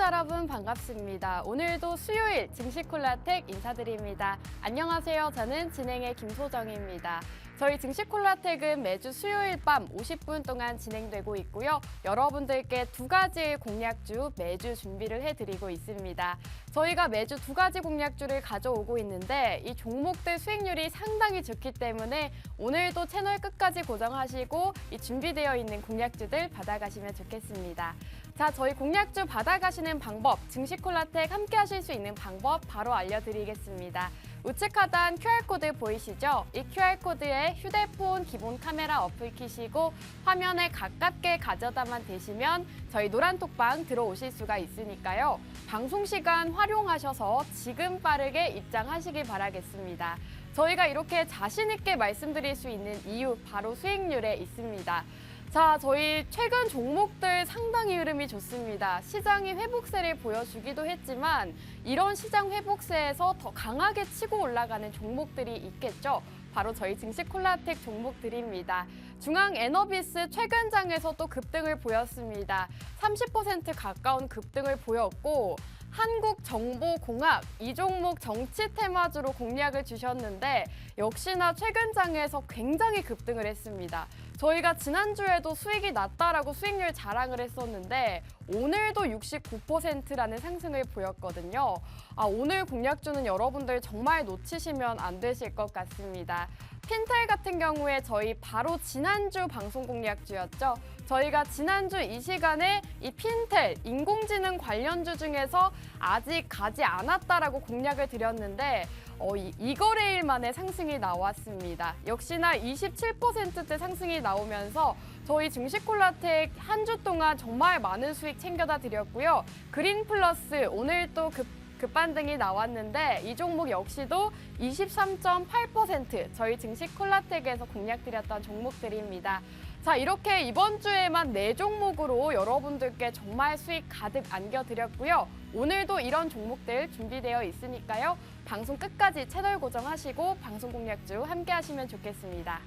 시청자 여러분 반갑습니다. 오늘도 수요일 증시콜라텍 인사드립니다. 안녕하세요. 저는 진행의 김소정입니다. 저희 증시콜라텍은 매주 수요일 밤 50분 동안 진행되고 있고요. 여러분들께 두 가지의 공략주 매주 준비를 해드리고 있습니다. 저희가 매주 두 가지 공략주를 가져오고 있는데 이 종목들 수익률이 상당히 좋기 때문에 오늘도 채널 끝까지 고정하시고 이 준비되어 있는 공략주들 받아가시면 좋겠습니다. 자, 저희 공략주 받아가시는 방법, 증시콜라텍 함께 하실 수 있는 방법 바로 알려드리겠습니다. 우측 하단 QR코드 보이시죠? 이 QR코드에 휴대폰 기본 카메라 어플 키시고 화면에 가깝게 가져다만 대시면 저희 노란톡방 들어오실 수가 있으니까요. 방송 시간 활용하셔서 지금 빠르게 입장하시길 바라겠습니다. 저희가 이렇게 자신 있게 말씀드릴 수 있는 이유 바로 수익률에 있습니다. 자, 저희 최근 종목들 상당히 흐름이 좋습니다. 시장이 회복세를 보여주기도 했지만 이런 시장 회복세에서 더 강하게 치고 올라가는 종목들이 있겠죠. 바로 저희 증시콜라텍 종목들입니다. 중앙에너비스 최근 장에서 또 급등을 보였습니다. 30% 가까운 급등을 보였고 한국정보공학 이 종목 정치 테마주로 공략을 주셨는데 역시나 최근 장에서 굉장히 급등을 했습니다. 저희가 지난주에도 수익이 났다라고 수익률 자랑을 했었는데 오늘도 69%라는 상승을 보였거든요. 오늘 공략주는 여러분들 정말 놓치시면 안 되실 것 같습니다. 핀텔 같은 경우에 저희 바로 지난주 방송 공략주였죠. 저희가 지난주 이 시간에 이 핀텔, 인공지능 관련주 중에서 아직 가지 않았다라고 공략을 드렸는데 이거래일 만에 상승이 나왔습니다. 역시나 27%대 상승이 나오면서 저희 증시콜라텍 한 주 동안 정말 많은 수익 챙겨다 드렸고요. 그린플러스 오늘 또 급반등이 나왔는데 이 종목 역시도 23.8% 저희 증시콜라텍에서 공략드렸던 종목들입니다. 자, 이렇게 이번 주에만 4종목으로 여러분들께 정말 수익 가득 안겨드렸고요. 오늘도 이런 종목들 준비되어 있으니까요. 방송 끝까지 채널 고정하시고 방송 공략주 함께 하시면 좋겠습니다.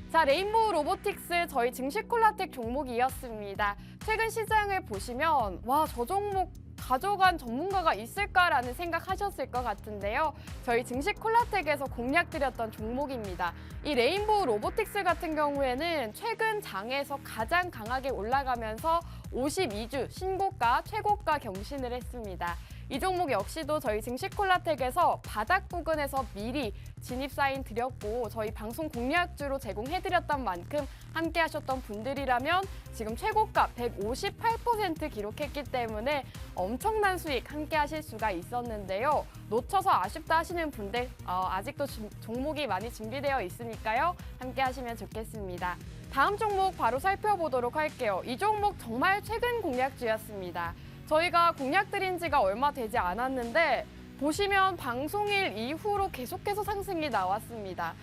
자, 레인보우 로보틱스 저희 증시콜라텍 종목이었습니다. 최근 시장을 보시면 와, 저 종목 가져간 전문가가 있을까라는 생각하셨을 것 같은데요. 저희 증시콜라텍에서 공략드렸던 종목입니다. 이 레인보우 로보틱스 같은 경우에는 최근 장에서 가장 강하게 올라가면서 52주 신고가, 최고가 경신을 했습니다. 이 종목 역시도 저희 증시콜라텍에서 바닥 부근에서 미리 진입 사인 드렸고 저희 방송 공략주로 제공해드렸던 만큼 함께 하셨던 분들이라면 지금 최고가 158% 기록했기 때문에 엄청난 수익 함께 하실 수가 있었는데요. 놓쳐서 아쉽다 하시는 분들 아직도 종목이 많이 준비되어 있으니까요. 함께 하시면 좋겠습니다. 다음 종목 바로 살펴보도록 할게요. 이 종목 정말 최근 공략주였습니다. 저희가 공략드린 지가 얼마 되지 않았는데 보시면 방송일 이후로 계속해서 상승이 나왔습니다.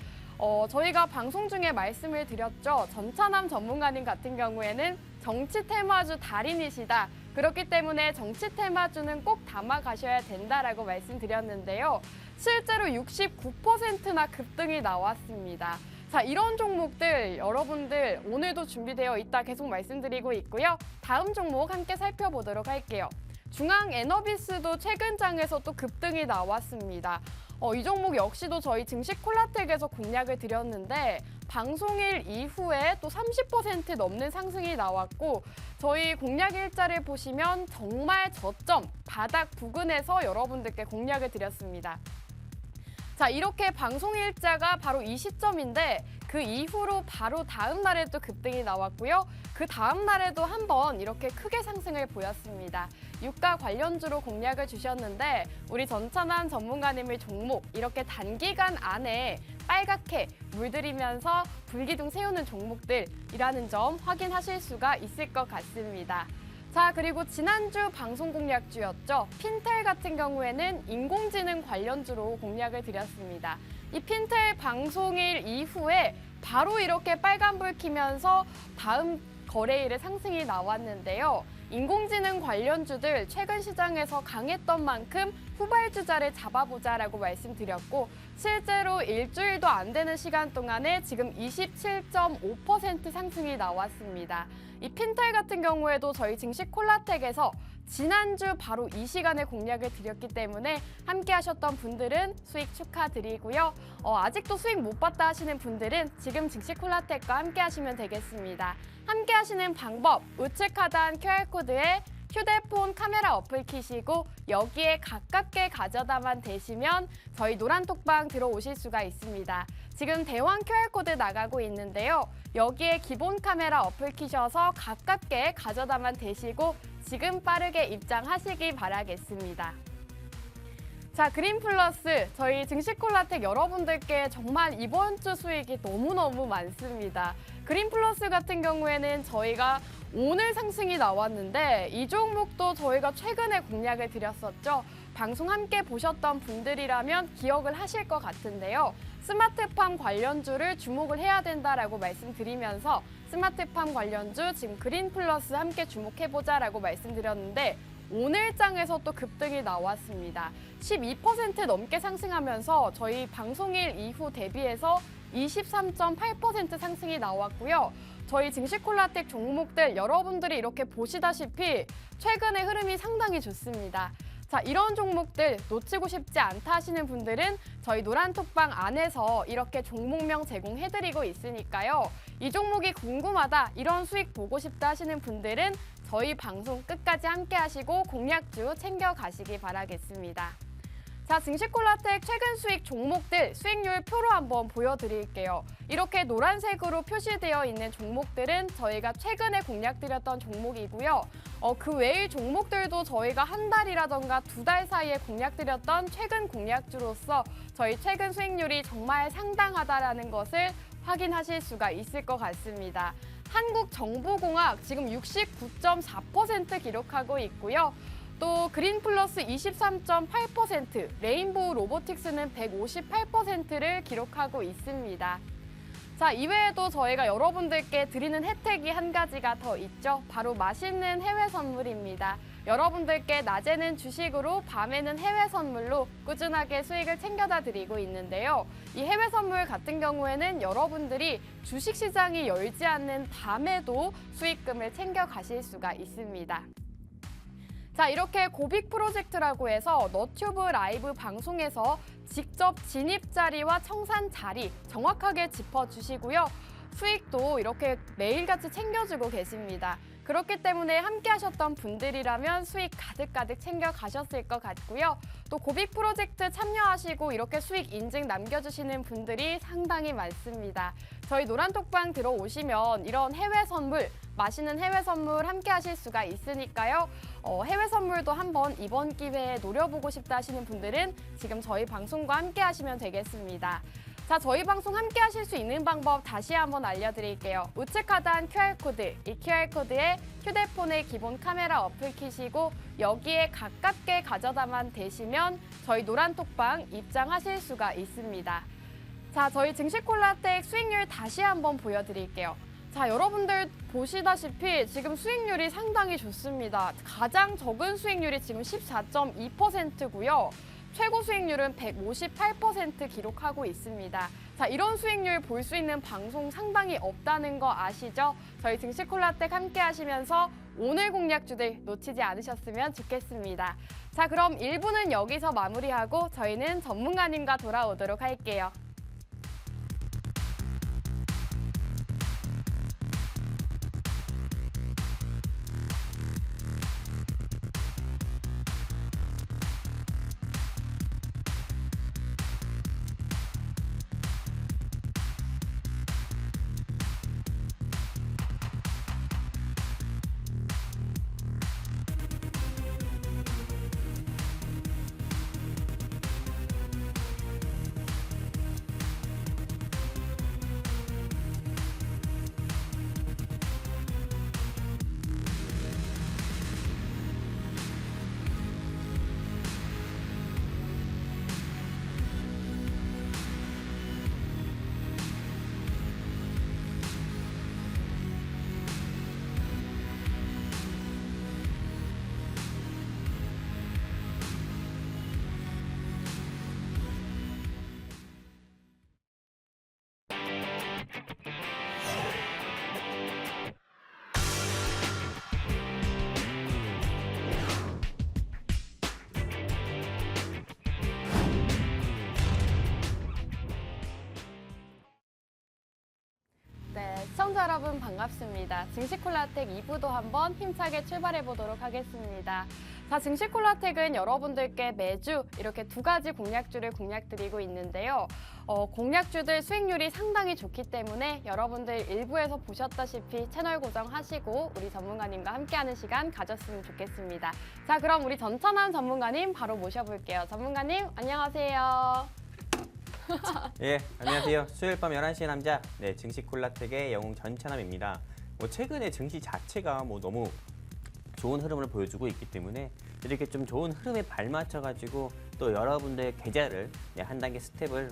저희가 방송 중에 말씀을 드렸죠. 전차남 전문가님 같은 경우에는 정치 테마주 달인이시다. 그렇기 때문에 정치 테마주는 꼭 담아가셔야 된다라고 말씀드렸는데요. 실제로 69%나 급등이 나왔습니다. 자, 이런 종목들 여러분들 오늘도 준비되어 있다 계속 말씀드리고 있고요. 다음 종목 함께 살펴보도록 할게요. 중앙에너비스도 최근 장에서 또 급등이 나왔습니다. 이 종목 역시도 저희 증시콜라텍에서 공략을 드렸는데 방송일 이후에 또 30% 넘는 상승이 나왔고 저희 공략 일자를 보시면 정말 저점, 바닥 부근에서 여러분들께 공략을 드렸습니다. 자, 이렇게 방송 일자가 바로 이 시점인데 그 이후로 바로 다음 날에도 급등이 나왔고요. 그 다음 날에도 한번 이렇게 크게 상승을 보였습니다. 유가 관련주로 공략을 주셨는데 우리 전찬환 전문가님의 종목 이렇게 단기간 안에 빨갛게 물들이면서 불기둥 세우는 종목들이라는 점 확인하실 수가 있을 것 같습니다. 자, 그리고 지난주 방송 공략주였죠. 핀텔 같은 경우에는 인공지능 관련주로 공략을 드렸습니다. 이 핀텔 방송일 이후에 바로 이렇게 빨간불 켜면서 다음 거래일에 상승이 나왔는데요. 인공지능 관련주들 최근 시장에서 강했던 만큼 후발주자를 잡아보자라고 말씀드렸고 실제로 일주일도 안 되는 시간 동안에 지금 27.5% 상승이 나왔습니다. 이 핀텔 같은 경우에도 저희 증시콜라텍에서 지난주 바로 이 시간에 공략을 드렸기 때문에 함께 하셨던 분들은 수익 축하드리고요. 아직도 수익 못 봤다 하시는 분들은 지금 증시콜라텍과 함께 하시면 되겠습니다. 함께 하시는 방법, 우측 하단 QR코드에 휴대폰 카메라 어플 키시고 여기에 가깝게 가져다만 대시면 저희 노란톡방 들어오실 수가 있습니다. 지금 대왕 QR코드 나가고 있는데요. 여기에 기본 카메라 어플 키셔서 가깝게 가져다만 대시고 지금 빠르게 입장하시기 바라겠습니다. 자, 그린플러스 저희 증시콜라텍 여러분들께 정말 이번 주 수익이 너무너무 많습니다. 그린플러스 같은 경우에는 저희가 오늘 상승이 나왔는데 이 종목도 저희가 최근에 공략을 드렸었죠. 방송 함께 보셨던 분들이라면 기억을 하실 것 같은데요. 스마트팜 관련주를 주목을 해야 된다라고 말씀드리면서 스마트팜 관련주 지금 그린플러스 함께 주목해보자라고 말씀드렸는데 오늘 장에서 또 급등이 나왔습니다. 12% 넘게 상승하면서 저희 방송일 이후 대비해서 23.8% 상승이 나왔고요. 저희 증시콜라텍 종목들 여러분들이 이렇게 보시다시피 최근의 흐름이 상당히 좋습니다. 자, 이런 종목들 놓치고 싶지 않다 하시는 분들은 저희 노란톡방 안에서 이렇게 종목명 제공해드리고 있으니까요. 이 종목이 궁금하다, 이런 수익 보고 싶다 하시는 분들은 저희 방송 끝까지 함께 하시고 공략주 챙겨가시기 바라겠습니다. 자, 증시콜라텍 최근 수익 종목들 수익률 표로 한번 보여드릴게요. 이렇게 노란색으로 표시되어 있는 종목들은 저희가 최근에 공략드렸던 종목이고요. 그 외의 종목들도 저희가 한 달이라던가 두 달 사이에 공략드렸던 최근 공략주로서 저희 최근 수익률이 정말 상당하다라는 것을 확인하실 수가 있을 것 같습니다. 한국정보공학 지금 69.4% 기록하고 있고요. 또 그린플러스 23.8%, 레인보우 로보틱스는 158%를 기록하고 있습니다. 자, 이외에도 저희가 여러분들께 드리는 혜택이 한 가지가 더 있죠. 바로 맛있는 해외 선물입니다. 여러분들께 낮에는 주식으로, 밤에는 해외 선물로 꾸준하게 수익을 챙겨다 드리고 있는데요. 이 해외 선물 같은 경우에는 여러분들이 주식시장이 열지 않는 밤에도 수익금을 챙겨 가실 수가 있습니다. 자, 이렇게 고빅 프로젝트라고 해서 너튜브 라이브 방송에서 직접 진입 자리와 청산 자리 정확하게 짚어주시고요. 수익도 이렇게 매일같이 챙겨주고 계십니다. 그렇기 때문에 함께 하셨던 분들이라면 수익 가득가득 챙겨가셨을 것 같고요. 또 고빅 프로젝트 참여하시고 이렇게 수익 인증 남겨주시는 분들이 상당히 많습니다. 저희 노란톡방 들어오시면 이런 해외 선물, 맛있는 해외 선물 함께 하실 수가 있으니까요. 해외 선물도 한번 이번 기회에 노려보고 싶다 하시는 분들은 지금 저희 방송과 함께 하시면 되겠습니다. 자, 저희 방송 함께 하실 수 있는 방법 다시 한번 알려드릴게요. 우측 하단 QR코드, 이 QR코드에 휴대폰의 기본 카메라 어플 키시고 여기에 가깝게 가져다만 대시면 저희 노란톡방 입장하실 수가 있습니다. 자, 저희 증시콜라텍 수익률 다시 한번 보여드릴게요. 자, 여러분들 보시다시피 지금 수익률이 상당히 좋습니다. 가장 적은 수익률이 지금 14.2%고요. 최고 수익률은 158% 기록하고 있습니다. 자, 이런 수익률 볼 수 있는 방송 상당히 없다는 거 아시죠? 저희 증시콜라텍 함께 하시면서 오늘 공략주들 놓치지 않으셨으면 좋겠습니다. 자, 그럼 1부는 여기서 마무리하고 저희는 전문가님과 돌아오도록 할게요. 시청자 여러분 반갑습니다. 증시콜라텍 2부도 한번 힘차게 출발해 보도록 하겠습니다. 자, 증시콜라텍은 여러분들께 매주 이렇게 두 가지 공략주를 공략드리고 있는데요. 공략주들 수익률이 상당히 좋기 때문에 여러분들 일부에서 보셨다시피 채널 고정하시고 우리 전문가님과 함께하는 시간 가졌으면 좋겠습니다. 자, 그럼 우리 전찬환 전문가님 바로 모셔볼게요. 전문가님 안녕하세요. 예, 안녕하세요. 수요일 밤 11시의 남자, 증시콜라텍의 영웅 전찬함입니다. 최근에 증시 자체가 너무 좋은 흐름을 보여주고 있기 때문에 이렇게 좀 좋은 흐름에 발맞춰가지고 또 여러분들의 계좌를 한 단계 스텝을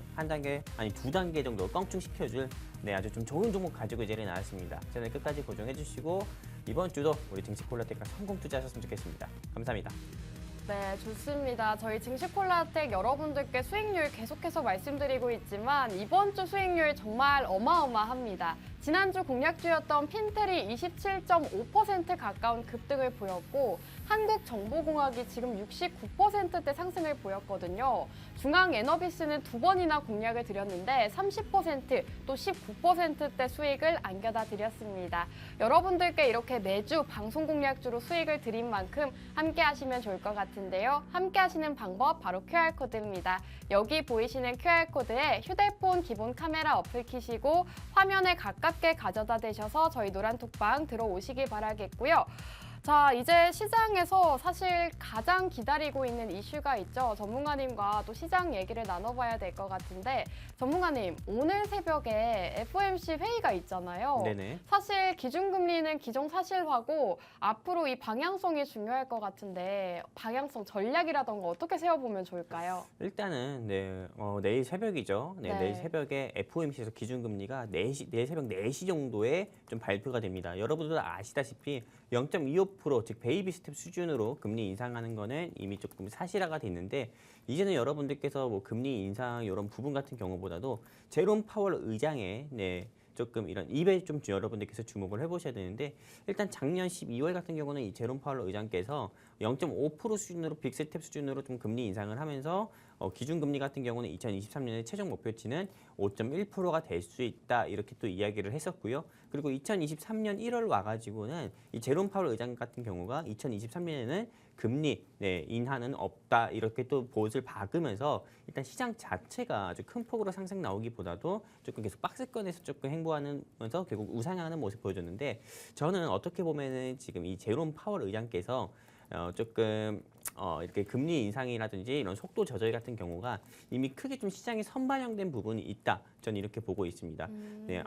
두 단계 정도 껑충시켜줄 아주 좀 좋은 종목 가지고 이 자리에 나왔습니다. 채널 끝까지 고정해주시고 이번 주도 우리 증시콜라텍과 성공 투자하셨으면 좋겠습니다. 감사합니다. 네, 좋습니다. 저희 증시콜라텍 여러분들께 수익률 계속해서 말씀드리고 있지만 이번 주 수익률 정말 어마어마합니다. 지난주 공략주였던 핀텔이 27.5% 가까운 급등을 보였고 한국정보공학이 지금 69%대 상승을 보였거든요. 중앙에너비스는 두 번이나 공략을 드렸는데 30% 또 19%대 수익을 안겨다 드렸습니다. 여러분들께 이렇게 매주 방송 공략주로 수익을 드린 만큼 함께 하시면 좋을 것 같은데요. 함께 하시는 방법 바로 QR코드입니다. 여기 보이시는 QR코드에 휴대폰 기본 카메라 어플 키시고 화면에 가깝게 가져다 대셔서 저희 노란톡방 들어오시길 바라겠고요. 자, 이제 시장에서 사실 가장 기다리고 있는 이슈가 있죠. 전문가님과 또 시장 얘기를 나눠봐야 될 것 같은데 전문가님, 오늘 새벽에 FOMC 회의가 있잖아요. 네네. 사실 기준금리는 기정사실화고 앞으로 이 방향성이 중요할 것 같은데 방향성 전략이라던가 어떻게 세워보면 좋을까요? 일단은 내일 새벽이죠. 네. 내일 새벽에 FOMC에서 기준금리가 내일 새벽 4시 정도에 좀 발표가 됩니다. 여러분들 아시다시피 0.25% 즉 베이비 스텝 수준으로 금리 인상하는 거는 이미 조금 사실화가 됐는데 이제는 여러분들께서 금리 인상 이런 부분 같은 경우보다도 제롬 파월 의장의 조금 이런 입에 좀 여러분들께서 주목을 해보셔야 되는데 일단 작년 12월 같은 경우는 이 제롬 파월 의장께서 0.5% 수준으로 빅스텝 수준으로 좀 금리 인상을 하면서 기준금리 같은 경우는 2023년에 최종 목표치는 5.1%가 될 수 있다 이렇게 또 이야기를 했었고요. 그리고 2023년 1월 와가지고는 이 제롬 파월 의장 같은 경우가 2023년에는 금리 인하는 없다 이렇게 또 보옷을 박으면서 일단 시장 자체가 아주 큰 폭으로 상승 나오기보다도 조금 계속 박스권에서 조금 행보하면서 결국 우상향하는 모습 보여줬는데 저는 어떻게 보면은 지금 이 제롬 파월 의장께서 조금 이렇게 금리 인상이라든지 이런 속도 조절 같은 경우가 이미 크게 좀 시장에 선반영된 부분이 있다. 저는 이렇게 보고 있습니다.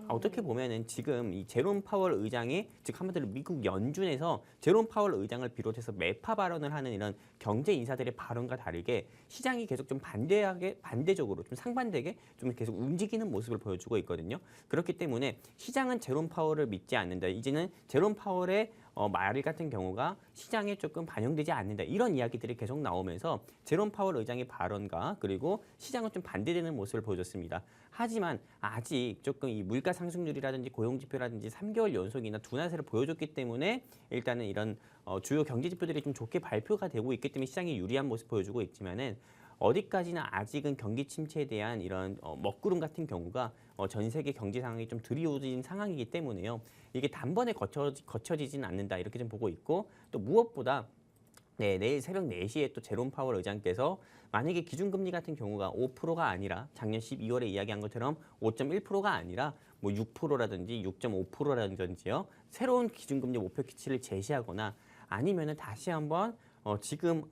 어떻게 보면은 지금 이 제롬 파월 의장이 즉 한마디로 미국 연준에서 제롬 파월 의장을 비롯해서 매파 발언을 하는 이런 경제 인사들의 발언과 다르게 시장이 계속 좀 반대적으로 좀 상반되게 좀 계속 움직이는 모습을 보여주고 있거든요. 그렇기 때문에 시장은 제롬 파월을 믿지 않는다. 이제는 제롬 파월의 말 같은 경우가 시장에 조금 반영되지 않는다. 이런 이야기들이 계속 나오면서 제롬 파월 의장의 발언과 그리고 시장은 좀 반대되는 모습을 보여줬습니다. 하지만 아직 조금 이 물가 상승률이라든지 고용지표라든지 3개월 연속이나 둔화세를 보여줬기 때문에 일단은 이런 주요 경제 지표들이 좀 좋게 발표가 되고 있기 때문에 시장이 유리한 모습 보여주고 있지만은 어디까지나 아직은 경기 침체에 대한 이런 먹구름 같은 경우가 전 세계 경제 상황이 좀 드리워진 상황이기 때문에요. 이게 단번에 거쳐지진 않는다 이렇게 좀 보고 있고 또 무엇보다 내일 새벽 4시에 또 제롬 파월 의장께서 만약에 기준금리 같은 경우가 5%가 아니라 작년 12월에 이야기한 것처럼 5.1%가 아니라 6%라든지 6.5%라든지요. 새로운 기준금리 목표치를 제시하거나 아니면은 다시 한번 지금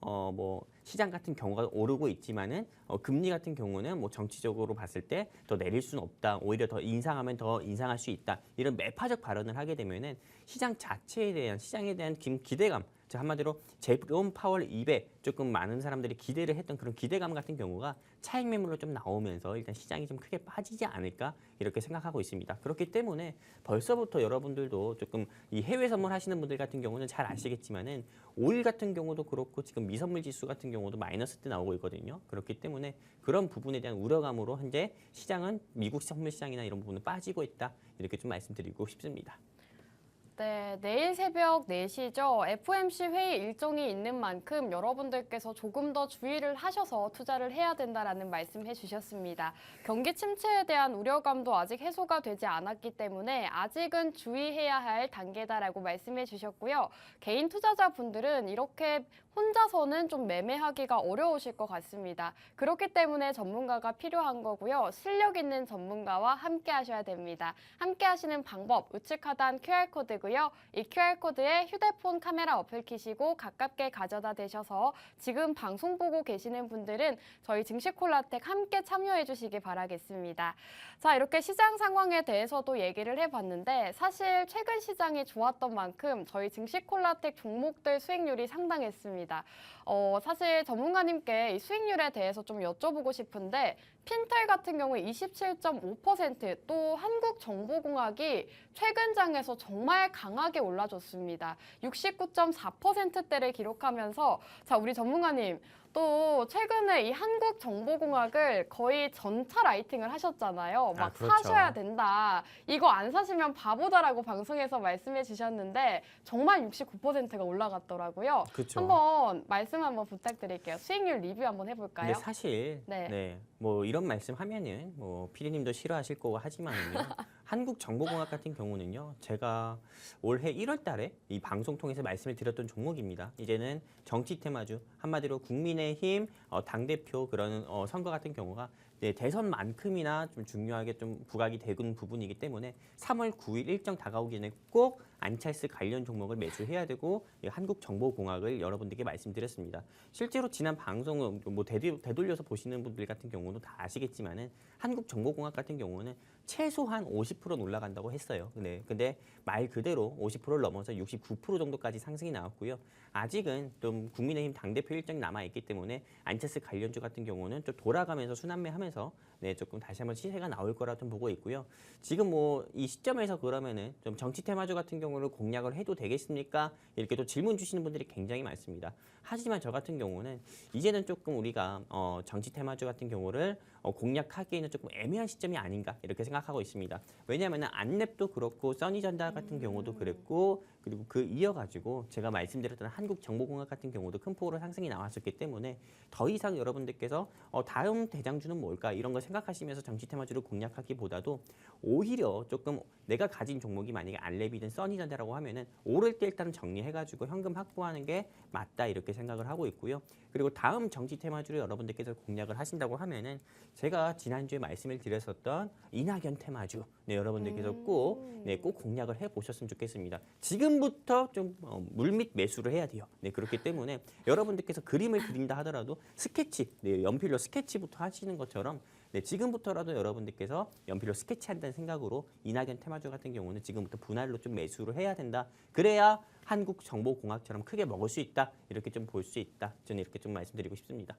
시장 같은 경우가 오르고 있지만은 금리 같은 경우는 정치적으로 봤을 때 더 내릴 수는 없다. 오히려 더 인상하면 더 인상할 수 있다. 이런 매파적 발언을 하게 되면은 시장에 대한 기대감, 즉 한마디로 제롬 파월 입에 조금 많은 사람들이 기대를 했던 그런 기대감 같은 경우가 차익 매물로 좀 나오면서 일단 시장이 좀 크게 빠지지 않을까 이렇게 생각하고 있습니다. 그렇기 때문에 벌써부터 여러분들도 조금 이 해외 선물 하시는 분들 같은 경우는 잘 아시겠지만은 오일 같은 경우도 그렇고 지금 미선물 지수 같은 경우도 마이너스 때 나오고 있거든요. 그렇기 때문에 그런 부분에 대한 우려감으로 현재 시장은 미국 선물 시장이나 이런 부분은 빠지고 있다 이렇게 좀 말씀드리고 싶습니다. 네, 내일 새벽 4시죠. FOMC 회의 일정이 있는 만큼 여러분들께서 조금 더 주의를 하셔서 투자를 해야 된다라는 말씀해 주셨습니다. 경기 침체에 대한 우려감도 아직 해소가 되지 않았기 때문에 아직은 주의해야 할 단계다라고 말씀해 주셨고요. 개인 투자자분들은 이렇게 혼자서는 좀 매매하기가 어려우실 것 같습니다. 그렇기 때문에 전문가가 필요한 거고요. 실력 있는 전문가와 함께 하셔야 됩니다. 함께 하시는 방법, 우측 하단 QR코드고요. 이 QR코드에 휴대폰 카메라 어플 키시고 가깝게 가져다 대셔서 지금 방송 보고 계시는 분들은 저희 증시콜라텍 함께 참여해 주시기 바라겠습니다. 자, 이렇게 시장 상황에 대해서도 얘기를 해봤는데 사실 최근 시장이 좋았던 만큼 저희 증시콜라텍 종목들 수익률이 상당했습니다. 사실 전문가님께 이 수익률에 대해서 좀 여쭤보고 싶은데 핀텔 같은 경우에 27.5%, 또 한국정보공학이 최근 장에서 정말 강하게 올라줬습니다. 69.4%대를 기록하면서 자, 우리 전문가님 또 최근에 이 한국정보공학을 거의 전차 라이팅을 하셨잖아요. 막 그렇죠. 사셔야 된다. 이거 안 사시면 바보다라고 방송에서 말씀해 주셨는데 정말 69%가 올라갔더라고요. 그렇죠. 한번 말씀 한번 부탁드릴게요. 수익률 리뷰 한번 해볼까요? 근데 사실 네. 뭐 이런 말씀 하면은 뭐 피디님도 싫어하실 거고 하지만은요. 한국정보공학 같은 경우는요. 제가 올해 1월 달에 이 방송 통해서 말씀을 드렸던 종목입니다. 이제는 정치 테마주, 한마디로 국민의힘 당대표 그런 선거 같은 경우가 대선만큼이나 좀 중요하게 좀 부각이 되는 부분이기 때문에 3월 9일 일정 다가오기 전에 꼭 안찰스 관련 종목을 매수해야 되고 한국정보공학을 여러분들께 말씀드렸습니다. 실제로 지난 방송은 뭐 되돌려서 보시는 분들 같은 경우는 다 아시겠지만은 한국정보공학 같은 경우는 최소한 50%는 올라간다고 했어요. 근데 말 그대로 50%를 넘어서 69% 정도까지 상승이 나왔고요. 아직은 좀 국민의힘 당대표 일정이 남아있기 때문에 안철수 관련주 같은 경우는 좀 돌아가면서 순환매하면서 조금 다시 한번 시세가 나올 거라 좀 보고 있고요. 지금 뭐 이 시점에서 그러면은 좀 정치 테마주 같은 경우를 공략을 해도 되겠습니까? 이렇게 또 질문 주시는 분들이 굉장히 많습니다. 하지만 저 같은 경우는 이제는 조금 우리가 정치 테마주 같은 경우를 공략하기에는 조금 애매한 시점이 아닌가 이렇게 생각하고 있습니다. 왜냐하면 안랩도 그렇고 써니전자 같은 경우도 그랬고 그리고 그 이어가지고 제가 말씀드렸던 한국정보공학 같은 경우도 큰 폭으로 상승이 나왔었기 때문에 더 이상 여러분들께서 다음 대장주는 뭘까 이런 걸 생각하시면서 정치 테마주를 공략하기보다도 오히려 조금 내가 가진 종목이 만약에 안랩이든 써니전자라고 하면은 오를 때 일단 정리해가지고 현금 확보하는 게 맞다 이렇게 생각을 하고 있고요. 그리고 다음 정치 테마주를 여러분들께서 공략을 하신다고 하면은 제가 지난주에 말씀을 드렸었던 이낙연 테마주 여러분들께서 꼭 공략을 해보셨으면 좋겠습니다. 지금부터 좀 물밑 매수를 해야 돼요. 그렇기 때문에 여러분들께서 그림을 그린다 하더라도 스케치, 연필로 스케치부터 하시는 것처럼 지금부터라도 여러분들께서 연필로 스케치한다는 생각으로 이낙연 테마주 같은 경우는 지금부터 분할로 좀 매수를 해야 된다. 그래야 한국정보공학처럼 크게 먹을 수 있다. 이렇게 좀 볼 수 있다. 저는 이렇게 좀 말씀드리고 싶습니다.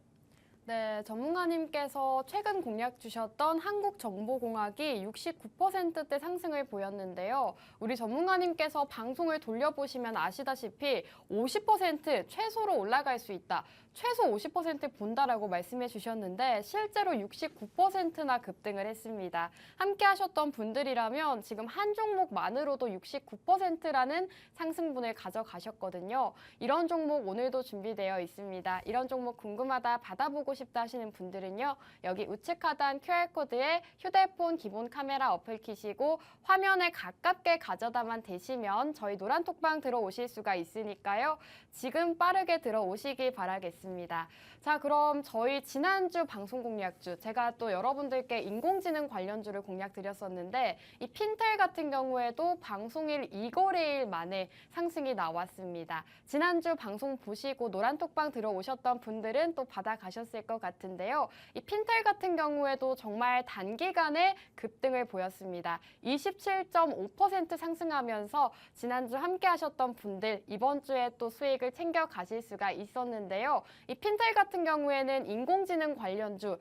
네, 전문가님께서 최근 공략 주셨던 한국정보공학이 69%대 상승을 보였는데요. 우리 전문가님께서 방송을 돌려보시면 아시다시피 50% 최소로 올라갈 수 있다. 최소 50% 본다라고 말씀해 주셨는데 실제로 69%나 급등을 했습니다. 함께 하셨던 분들이라면 지금 한 종목만으로도 69%라는 상승분을 가져가셨거든요. 이런 종목 오늘도 준비되어 있습니다. 이런 종목 궁금하다, 받아보고 싶다 하시는 분들은요. 여기 우측 하단 QR코드에 휴대폰 기본 카메라 어플 키시고 화면에 가깝게 가져다만 대시면 저희 노란톡방 들어오실 수가 있으니까요. 지금 빠르게 들어오시기 바라겠습니다. 자, 그럼 저희 지난주 방송 공략주, 제가 또 여러분들께 인공지능 관련주를 공략 드렸었는데 이 핀텔 같은 경우에도 방송일 2거래일 만에 상승이 나왔습니다. 지난주 방송 보시고 노란톡방 들어오셨던 분들은 또 받아가셨을 것 같은데요. 이 핀텔 같은 경우에도 정말 단기간에 급등을 보였습니다. 27.5% 상승하면서 지난주 함께 하셨던 분들 이번 주에 또 수익을 챙겨 가실 수가 있었는데요. 이 핀텔 같은 경우에는 인공지능 관련주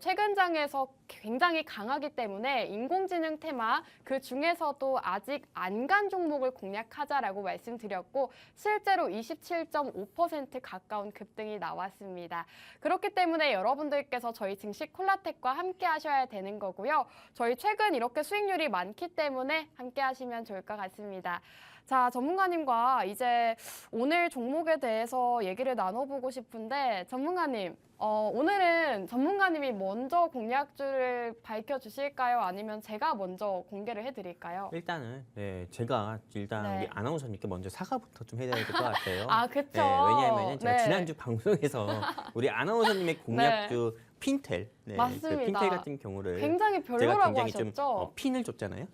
최근 장에서 굉장히 강하기 때문에 인공지능 테마 그 중에서도 아직 안 간 종목을 공략하자라고 말씀드렸고 실제로 27.5% 가까운 급등이 나왔습니다. 그렇기 때문에 때문에 여러분들께서 저희 증시 콜라텍과 함께 하셔야 되는 거고요. 저희 최근 이렇게 수익률이 많기 때문에 함께 하시면 좋을 것 같습니다. 자, 전문가님과 이제 오늘 종목에 대해서 얘기를 나눠보고 싶은데 전문가님, 오늘은 전문가님이 먼저 공략주를 밝혀주실까요? 아니면 제가 먼저 공개를 해드릴까요? 일단은 제가 일단 네. 우리 아나운서님께 먼저 사과부터 좀 해야 될 것 같아요. 아, 그쵸. 왜냐하면 제가 네. 지난주 방송에서 우리 아나운서님의 공략주 핀텔, 맞습니다. 그 핀텔 같은 경우를 굉장히 제가 별로라고 굉장히 좀 하셨죠? 핀을 줬잖아요.